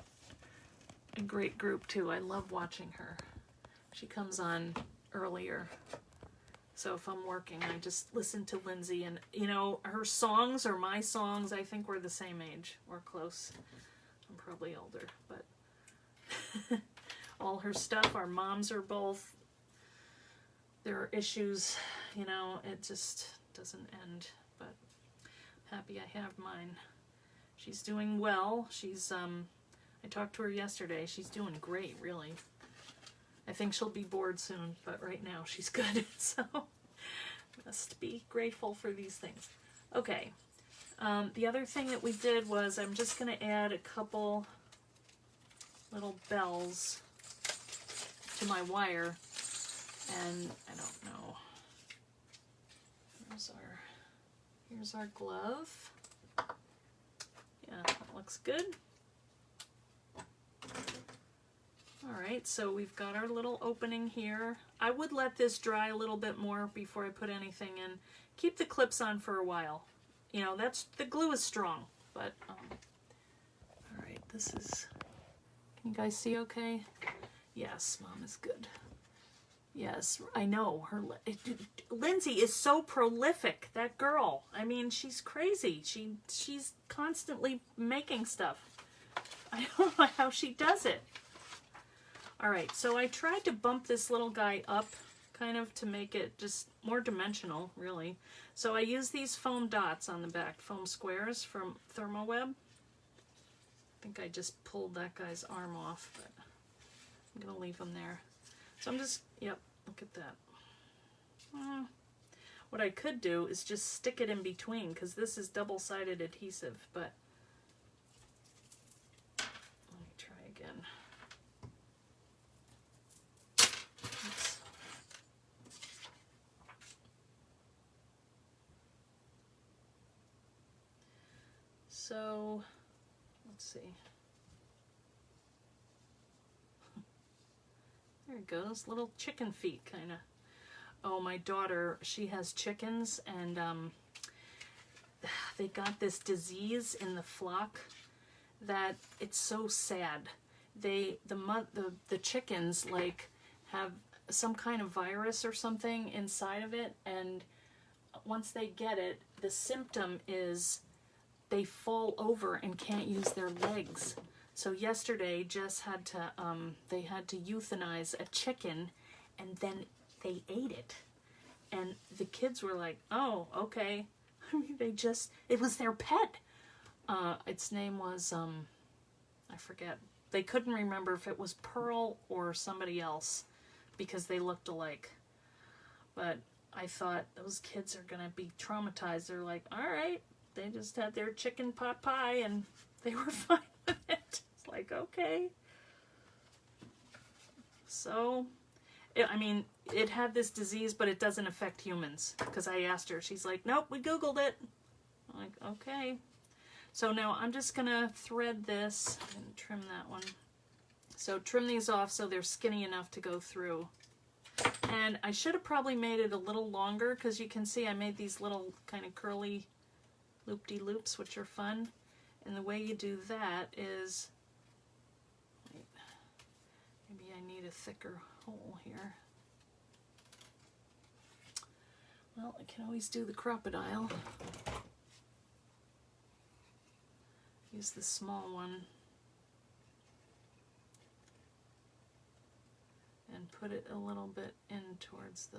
group too. I love watching her. She comes on earlier. So if I'm working, I just listen to Lindsay, and you know, her songs are my songs. I think we're the same age. We're close. I'm probably older, but all her stuff, our moms are both. There are issues, you know, it just doesn't end. Happy I have mine. She's doing well. She's, I talked to her yesterday. She's doing great, really. I think she'll be bored soon, but right now she's good. So, must be grateful for these things. Okay. The other thing that we did was I'm just going to add a couple little bells to my wire. And I don't know. Here's our glove. Yeah, that looks good. Alright, so we've got our little opening here. I would let this dry a little bit more before I put anything in. Keep the clips on for a while. You know, the glue is strong, but, alright, this is, can you guys see okay? Yes, Mom is good. Yes, I know. Lindsay is so prolific, that girl. I mean, she's crazy. She's constantly making stuff. I don't know how she does it. All right, so I tried to bump this little guy up, kind of to make it just more dimensional, really. So I use these foam dots on the back, foam squares from Thermoweb. I think I just pulled that guy's arm off, but I'm going to leave him there. So I'm just, yep, look at that. What I could do is just stick it in between, because this is double-sided adhesive, but let me try again. Oops. So, let's see. There it goes, little chicken feet, kind of. Oh, my daughter, she has chickens, and they got this disease in the flock that it's so sad. the chickens like have some kind of virus or something inside of it, and once they get it, the symptom is they fall over and can't use their legs. So yesterday, Jess had to, they had to euthanize a chicken, and then they ate it. And the kids were like, oh, okay. I mean, it was their pet. Its name was, I forget. They couldn't remember if it was Pearl or somebody else because they looked alike. But I thought those kids are going to be traumatized. They're like, all right, they just had their chicken pot pie and they were fine with it. It's like, okay. So, I mean, it had this disease, but it doesn't affect humans. Because I asked her, she's like, nope, we Googled it. I'm like, okay. So now I'm just going to thread this and trim that one. So trim these off so they're skinny enough to go through. And I should have probably made it a little longer because you can see I made these little kind of curly loop-de-loops, which are fun. And the way you do that is, wait, maybe I need a thicker hole here. Well, I can always do the crocodile. Use the small one. And put it a little bit in towards the,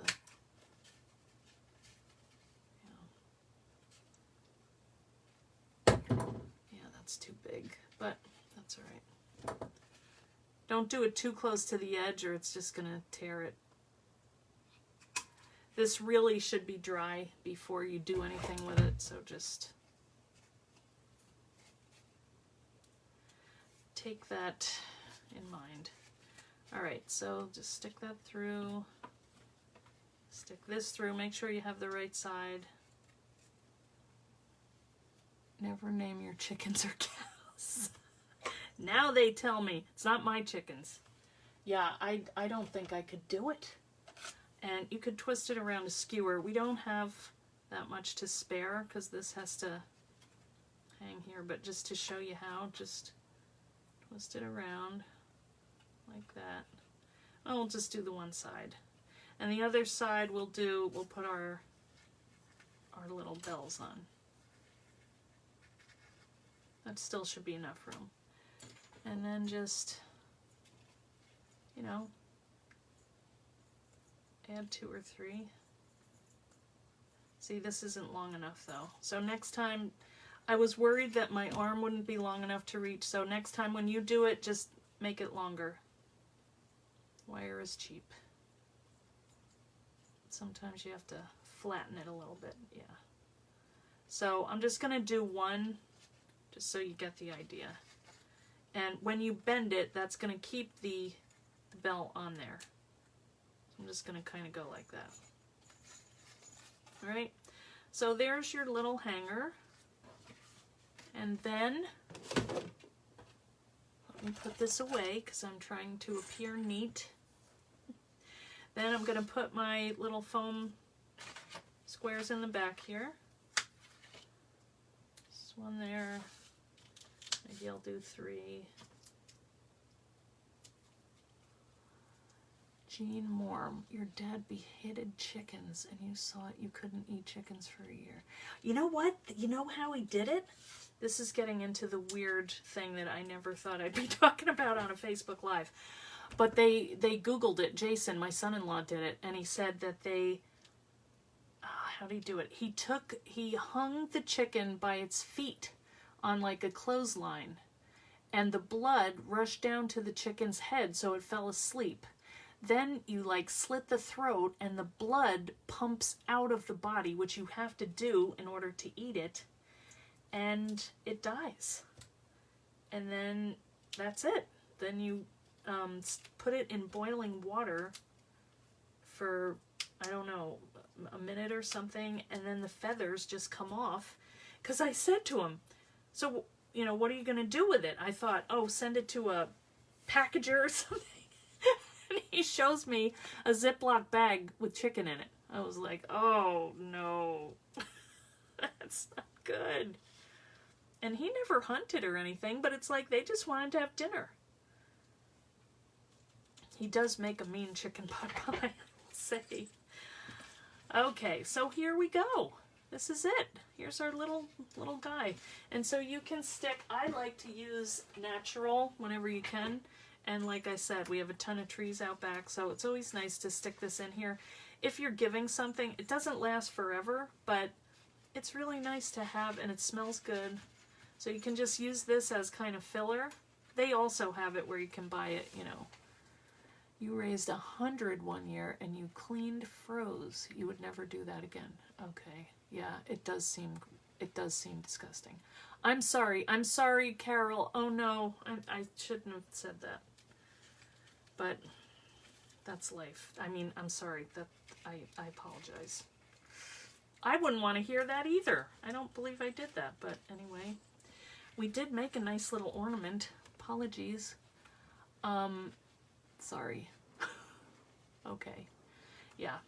yeah, that's too big, but that's all right. Don't do it too close to the edge or it's just gonna tear it. This really should be dry before you do anything with it, so just take that in mind. All right, so just stick that through, stick this through, make sure you have the right side. Never name your chickens or cows. Now they tell me, it's not my chickens. Yeah, I don't think I could do it. And you could twist it around a skewer. We don't have that much to spare because this has to hang here, but just to show you how, just twist it around. Like that. Oh, we'll just do the one side. And the other side we'll put our little bells on. That still should be enough room. And then just, you know, add 2 or 3. See, this isn't long enough though. So next time, I was worried that my arm wouldn't be long enough to reach. So next time when you do it, just make it longer. Wire is cheap. Sometimes you have to flatten it a little bit, yeah. So I'm just going to do one, just so you get the idea. And when you bend it, that's going to keep the bell on there. I'm just going to kind of go like that. All right, so there's your little hanger. And then, let me put this away because I'm trying to appear neat. Then I'm going to put my little foam squares in the back here. Just one there. Maybe I'll do 3. Jean Moore, your dad beheaded chickens and you saw it. You couldn't eat chickens for a year. You know what? You know how he did it? This is getting into the weird thing that I never thought I'd be talking about on a Facebook Live. But they Googled it. Jason, my son-in-law, did it. And he said that they, how did he do it? He hung the chicken by its feet on like a clothesline. And the blood rushed down to the chicken's head so it fell asleep. Then you like slit the throat and the blood pumps out of the body, which you have to do in order to eat it. And it dies. And then that's it. Then you put it in boiling water for, I don't know, a minute or something, and then the feathers just come off. Because I said to him, so, you know, what are you going to do with it? I thought, oh, send it to a packager or something. And he shows me a Ziploc bag with chicken in it. I was like, oh, no. That's not good. And he never hunted or anything, but it's like they just wanted to have dinner. He does make a mean chicken pot pie, I will say. Okay, so here we go. This is it. Here's our little guy. And so you can stick, I like to use natural whenever you can. And like I said, we have a ton of trees out back, so it's always nice to stick this in here. If you're giving something, it doesn't last forever, but it's really nice to have, and it smells good. So you can just use this as kind of filler. They also have it where you can buy it, you know. You raised 100 one year and you cleaned froze. You would never do that again. Okay. Yeah, it does seem disgusting. I'm sorry, Carol. Oh no, I shouldn't have said that. But that's life. I mean, I'm sorry, that I apologize. I wouldn't want to hear that either. I don't believe I did that, but anyway. We did make a nice little ornament. Apologies. Sorry. Okay. Yeah.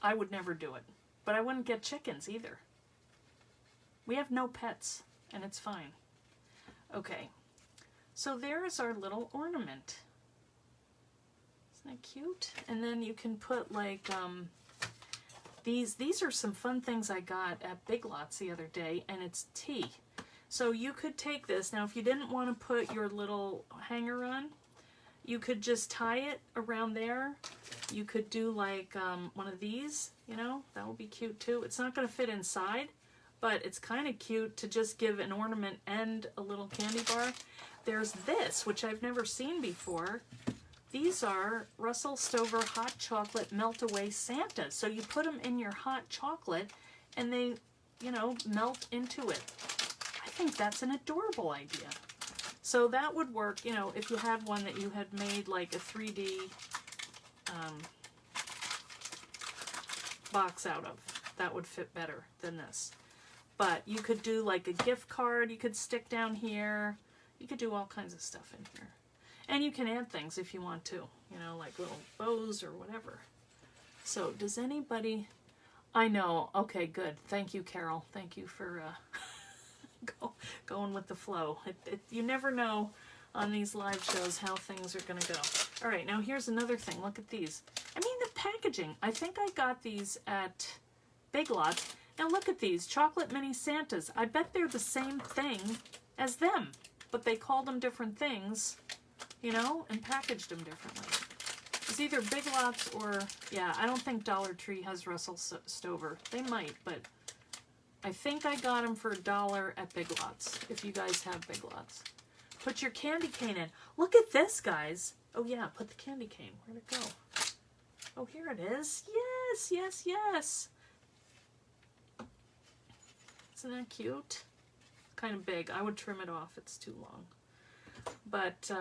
I would never do it. But I wouldn't get chickens either. We have no pets, and it's fine. Okay. So there's our little ornament. Isn't that cute? And then you can put like these are some fun things I got at Big Lots the other day, and it's tea. So you could take this. Now if you didn't want to put your little hanger on, you could just tie it around there. You could do like one of these, you know, that would be cute too. It's not going to fit inside, but it's kind of cute to just give an ornament and a little candy bar. There's this, which I've never seen before. These are Russell Stover Hot Chocolate Melt-Away Santas. So you put them in your hot chocolate and they, you know, melt into it. I think that's an adorable idea. So that would work, you know, if you had one that you had made like a 3D box out of. That would fit better than this. But you could do like a gift card you could stick down here. You could do all kinds of stuff in here. And you can add things if you want to, you know, like little bows or whatever. So does anybody... I know. Okay, good. Thank you, Carol. Thank you for going with the flow. You never know on these live shows how things are going to go. All right, now here's another thing. Look at these. I mean, the packaging. I think I got these at Big Lots. Now look at these. Chocolate Mini Santas. I bet they're the same thing as them, but they called them different things, you know, and packaged them differently. It's either Big Lots or, yeah, I don't think Dollar Tree has Russell Stover. They might, but I think I got them for $1 at Big Lots, if you guys have Big Lots. Put your candy cane in. Look at this, guys. Oh, yeah, put the candy cane. Where'd it go? Oh, here it is. Yes, yes, yes. Isn't that cute? Kind of big. I would trim it off. It's too long. But,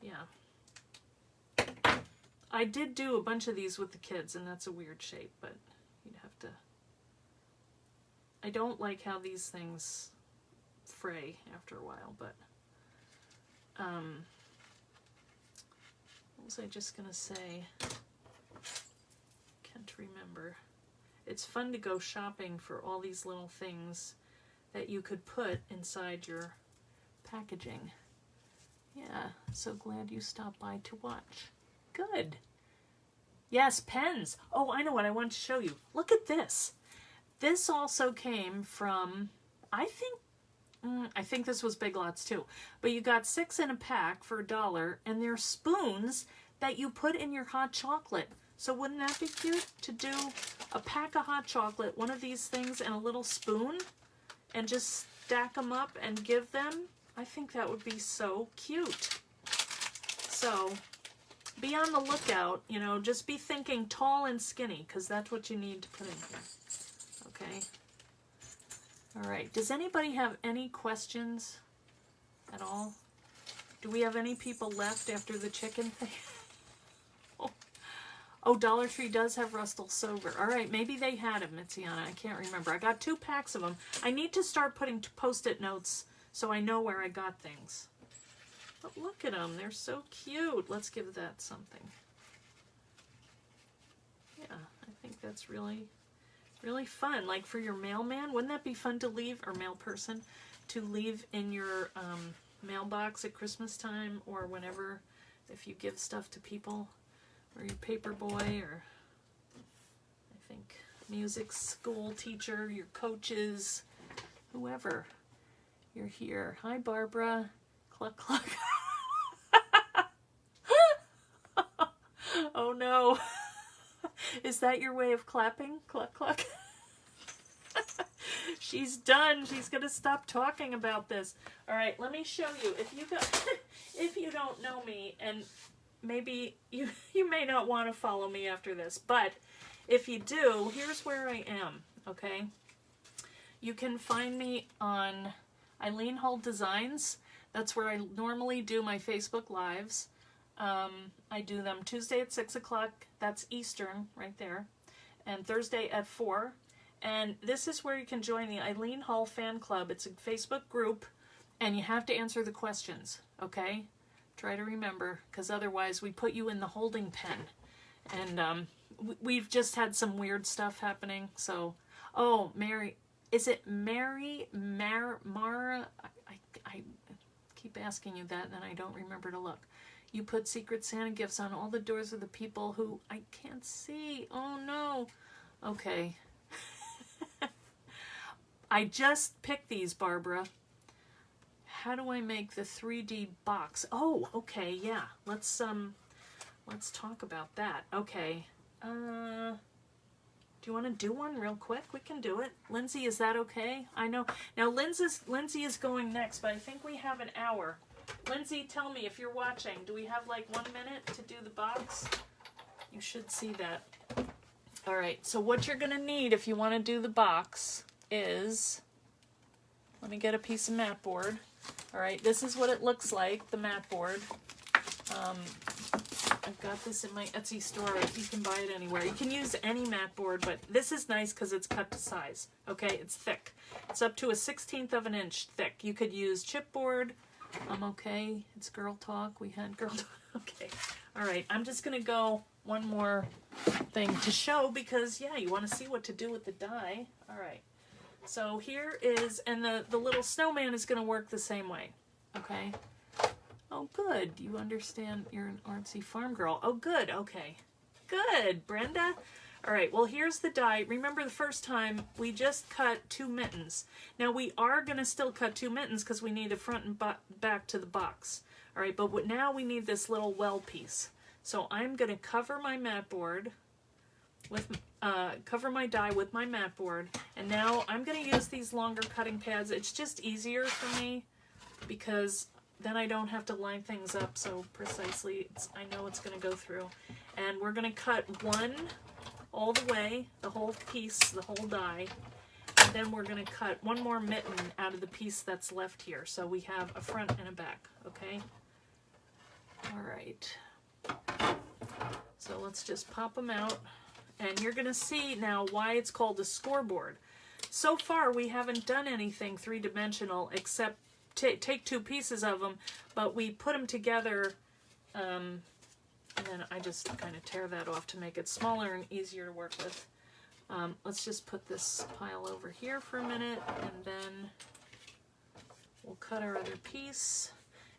yeah. I did do a bunch of these with the kids, and that's a weird shape, but you'd have to... I don't like how these things fray after a while, but... what was I just gonna say? Can't remember. It's fun to go shopping for all these little things that you could put inside your packaging. Yeah, so glad you stopped by to watch. Good. Yes, pens. Oh, I know what I want to show you. Look at this. This also came from, I think this was Big Lots too. But you got 6 in a pack for $1, and they're spoons that you put in your hot chocolate. So wouldn't that be cute to do a pack of hot chocolate, one of these things, and a little spoon, and just stack them up and give them? I think that would be so cute. So be on the lookout, you know, just be thinking tall and skinny, because that's what you need to put in here. Okay. All right. Does anybody have any questions at all? Do we have any people left after the chicken thing? Oh, Dollar Tree does have Russell Stover. All right, maybe they had him, Mitziana. I can't remember. I got 2 packs of them. I need to start putting Post-it notes so I know where I got things. But look at them. They're so cute. Let's give that something. Yeah, I think that's really, really fun. Like for your mailman, wouldn't that be fun to leave, or mail person, to leave in your mailbox at Christmas time, or whenever, if you give stuff to people, or your paper boy, or I think music school teacher, your coaches, whoever. You're here. Hi, Barbara. Cluck, cluck. Oh, no. Is that your way of clapping? Cluck, cluck. She's done. She's going to stop talking about this. All right, let me show you. If you don't know me, and maybe you may not want to follow me after this, but if you do, here's where I am, okay? You can find me on Eileen Hull Designs. That's where I normally do my Facebook Lives. I do them Tuesday at 6 o'clock. That's Eastern, right there. And Thursday at 4. And this is where you can join the Eileen Hull Fan Club. It's a Facebook group, and you have to answer the questions, okay? Try to remember, because otherwise we put you in the holding pen. And we've just had some weird stuff happening. So, oh, Mary, is it Mara? I keep asking you that, and then I don't remember to look. You put Secret Santa gifts on all the doors of the people who I can't see. Oh, no. Okay. I just picked these, Barbara. How do I make the 3D box? Oh, okay, yeah. Let's talk about that. Okay. Do you want to do one real quick? We can do it. Lindsay, is that okay? I know. Now, Lindsay is going next, but I think we have an hour. Lindsay, tell me if you're watching. Do we have like 1 minute to do the box? You should see that. All right, so what you're going to need if you want to do the box is, let me get a piece of mat board. All right, this is what it looks like, the mat board. I've got this in my Etsy store. You can buy it anywhere. You can use any mat board, but this is nice because it's cut to size. Okay, it's thick. It's up to a 1/16 of an inch thick. You could use chipboard. Okay, it's girl talk. We had girl talk. Okay, all right. I'm just going to go one more thing to show because, yeah, you want to see what to do with the die. All right. So here is, and the little snowman is going to work the same way. Okay. Oh, good. You understand you're an artsy farm girl. Oh, good. Okay. Good, Brenda. All right, well, here's the die. Remember the first time we just cut 2 mittens. Now, we are going to still cut 2 mittens because we need a front and back to the box. All right, but now we need this little well piece. So I'm going to cover my mat board with, cover my die with my mat board. And now I'm going to use these longer cutting pads. It's just easier for me because then I don't have to line things up so precisely. I know it's going to go through. And we're going to cut one all the way, the whole piece, the whole die. And then we're going to cut one more mitten out of the piece that's left here. So we have a front and a back, okay? All right. So let's just pop them out. And you're going to see now why it's called a scoreboard. So far, we haven't done anything three-dimensional except take 2 pieces of them, but we put them together, and then I just kind of tear that off to make it smaller and easier to work with. Let's just put this pile over here for a minute, and then we'll cut our other piece.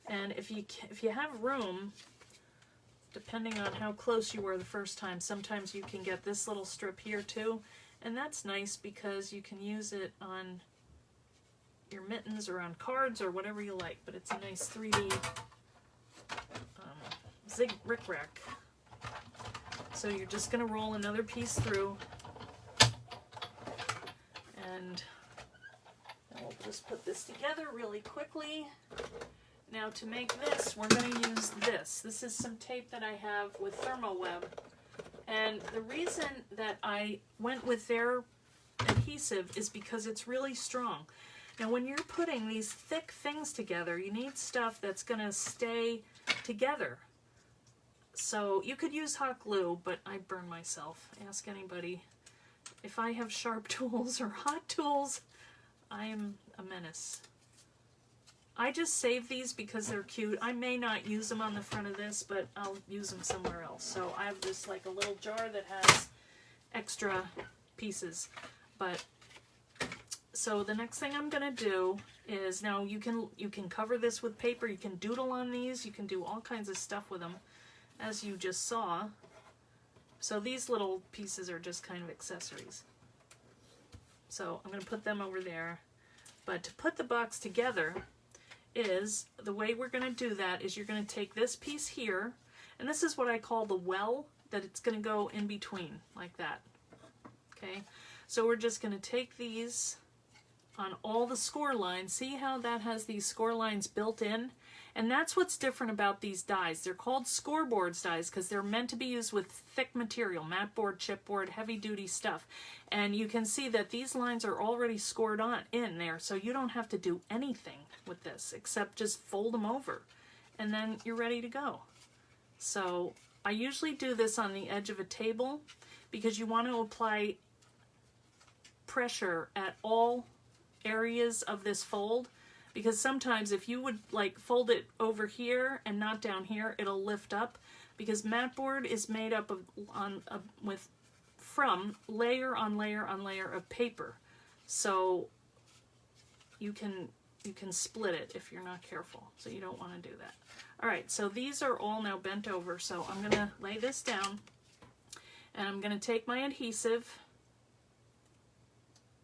And if you have room, depending on how close you were the first time, sometimes you can get this little strip here too, and that's nice because you can use it on your mittens or on cards or whatever you like, but it's a nice 3D zig rick-rack. So you're just going to roll another piece through, and we'll just put this together really quickly. Now to make this, we're going to use this. This is some tape that I have with Thermoweb, and the reason that I went with their adhesive is because it's really strong. Now, when you're putting these thick things together, you need stuff that's going to stay together. So you could use hot glue, but I burn myself. Ask anybody. If I have sharp tools or hot tools, I am a menace. I just save these because they're cute. I may not use them on the front of this, but I'll use them somewhere else. So I have just like a little jar that has extra pieces. But so the next thing I'm gonna do is, now you can cover this with paper, you can doodle on these, you can do all kinds of stuff with them, as you just saw. So these little pieces are just kind of accessories. So I'm gonna put them over there. But to put the box together is, the way we're gonna do that is you're gonna take this piece here, and this is what I call the well, that it's gonna go in between, like that. Okay, so we're just gonna take these on all the score lines. See how that has these score lines built in? And that's what's different about these dies. They're called Scoreboard dies because they're meant to be used with thick material, mat board, chipboard, heavy duty stuff. And you can see that these lines are already scored on in there, so you don't have to do anything with this except just fold them over, and then you're ready to go. So I usually do this on the edge of a table because you want to apply pressure at all areas of this fold, because sometimes if you would like fold it over here and not down here, it'll lift up, because mat board is made up of from layer on layer on layer of paper, so you can split it if you're not careful, so you don't want to do that. All right, so these are all now bent over, so I'm gonna lay this down and I'm gonna take my adhesive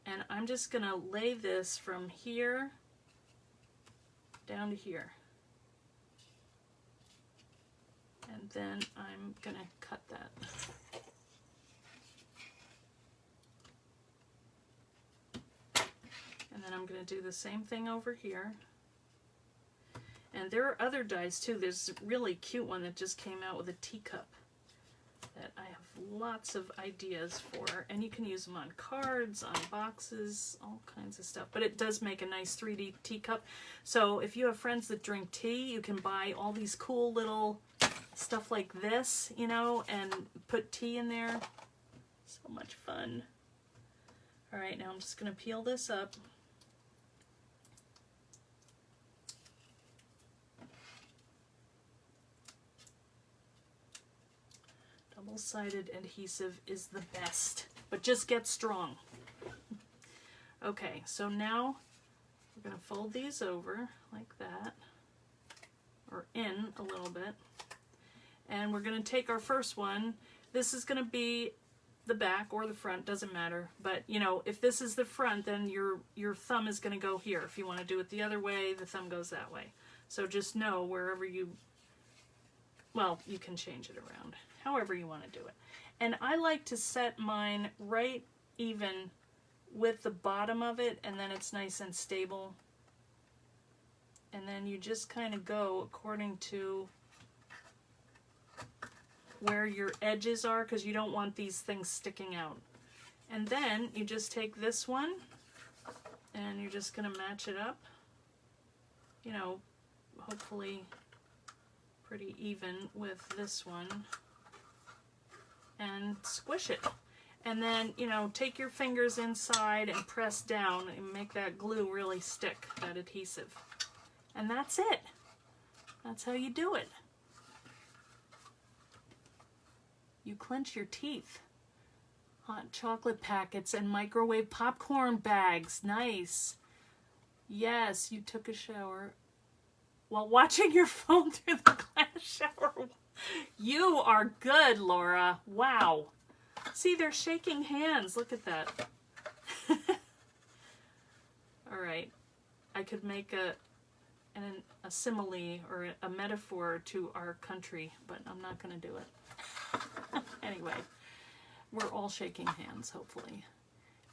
and I'm just gonna lay this from here down to here. And then I'm gonna cut that. And then I'm gonna do the same thing over here. And there are other dies too. There's a really cute one that just came out with a teacup that I have lots of ideas for, and you can use them on cards, on boxes, all kinds of stuff. But it does make a nice 3D teacup. So if you have friends that drink tea, you can buy all these cool little stuff like this, you know, and put tea in there. So much fun. All right, now I'm just gonna peel this up. Double-sided adhesive is the best, but just get strong. Okay, so now we're going to fold these over like that, or in a little bit, and we're going to take our first one. This is going to be the back or the front, doesn't matter, but you know, if this is the front, then your thumb is going to go here. If you want to do it the other way, the thumb goes that way. So just know wherever you, well, you can change it around however you want to do it. And I like to set mine right even with the bottom of it, and then it's nice and stable. And then you just kind of go according to where your edges are, because you don't want these things sticking out. And then you just take this one and you're just going to match it up, you know, hopefully pretty even with this one, and squish it. And then, you know, take your fingers inside and press down and make that glue really stick, that adhesive. And that's it. That's how you do it. You clench your teeth. Hot chocolate packets and microwave popcorn bags. Nice. Yes, you took a shower while watching your phone through the glass shower. You are good, Laura. Wow. See, they're shaking hands. Look at that. All right. I could make a simile or a metaphor to our country, but I'm not going to do it. Anyway, we're all shaking hands, hopefully.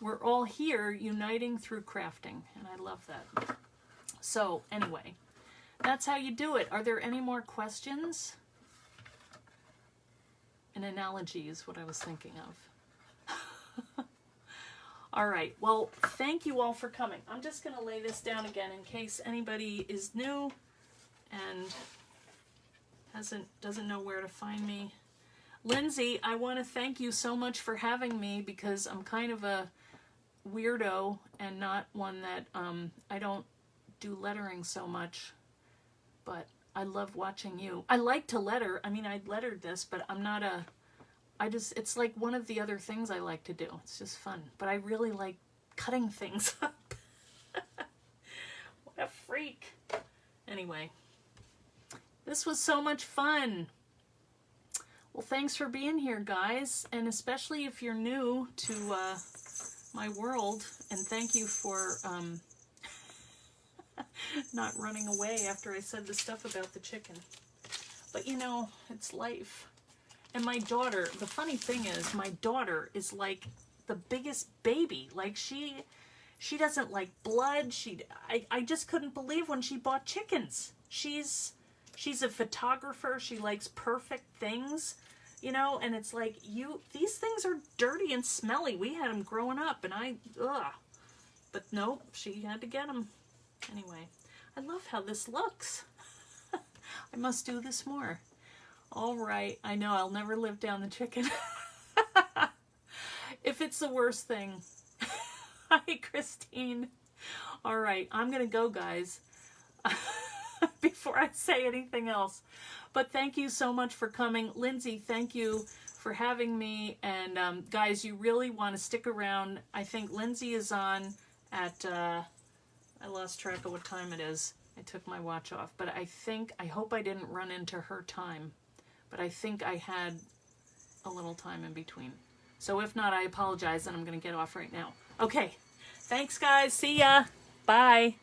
We're all here uniting through crafting, and I love that. So, anyway, that's how you do it. Are there any more questions? An analogy is what I was thinking of. All right, well, thank you all for coming. I'm just going to lay this down again in case anybody is new and doesn't know where to find me. Lindsay, I want to thank you so much for having me, because I'm kind of a weirdo and not one that I don't do lettering so much, but I love watching you. I like to letter. I mean, I lettered this, but I'm not it's like one of the other things I like to do. It's just fun. But I really like cutting things up. What a freak. Anyway, this was so much fun. Well, thanks for being here, guys, and especially if you're new to my world, and thank you for not running away after I said the stuff about the chicken. But you know, it's life. And my daughter, the funny thing is, my daughter is like the biggest baby. Like she doesn't like blood. I just couldn't believe when she bought chickens. She's a photographer. She likes perfect things, you know, and it's like, these things are dirty and smelly. We had them growing up, and ugh. But nope, she had to get them. Anyway, I love how this looks. I must do this more. All right, I know I'll never live down the chicken. If it's the worst thing. Hi, Christine. All right, I'm going to go, guys, before I say anything else. But thank you so much for coming. Lindsay, thank you for having me. And guys, you really want to stick around. I think Lindsay is on at, I lost track of what time it is. I took my watch off. But I hope I didn't run into her time. But I think I had a little time in between. So if not, I apologize, and I'm going to get off right now. Okay. Thanks, guys. See ya. Bye.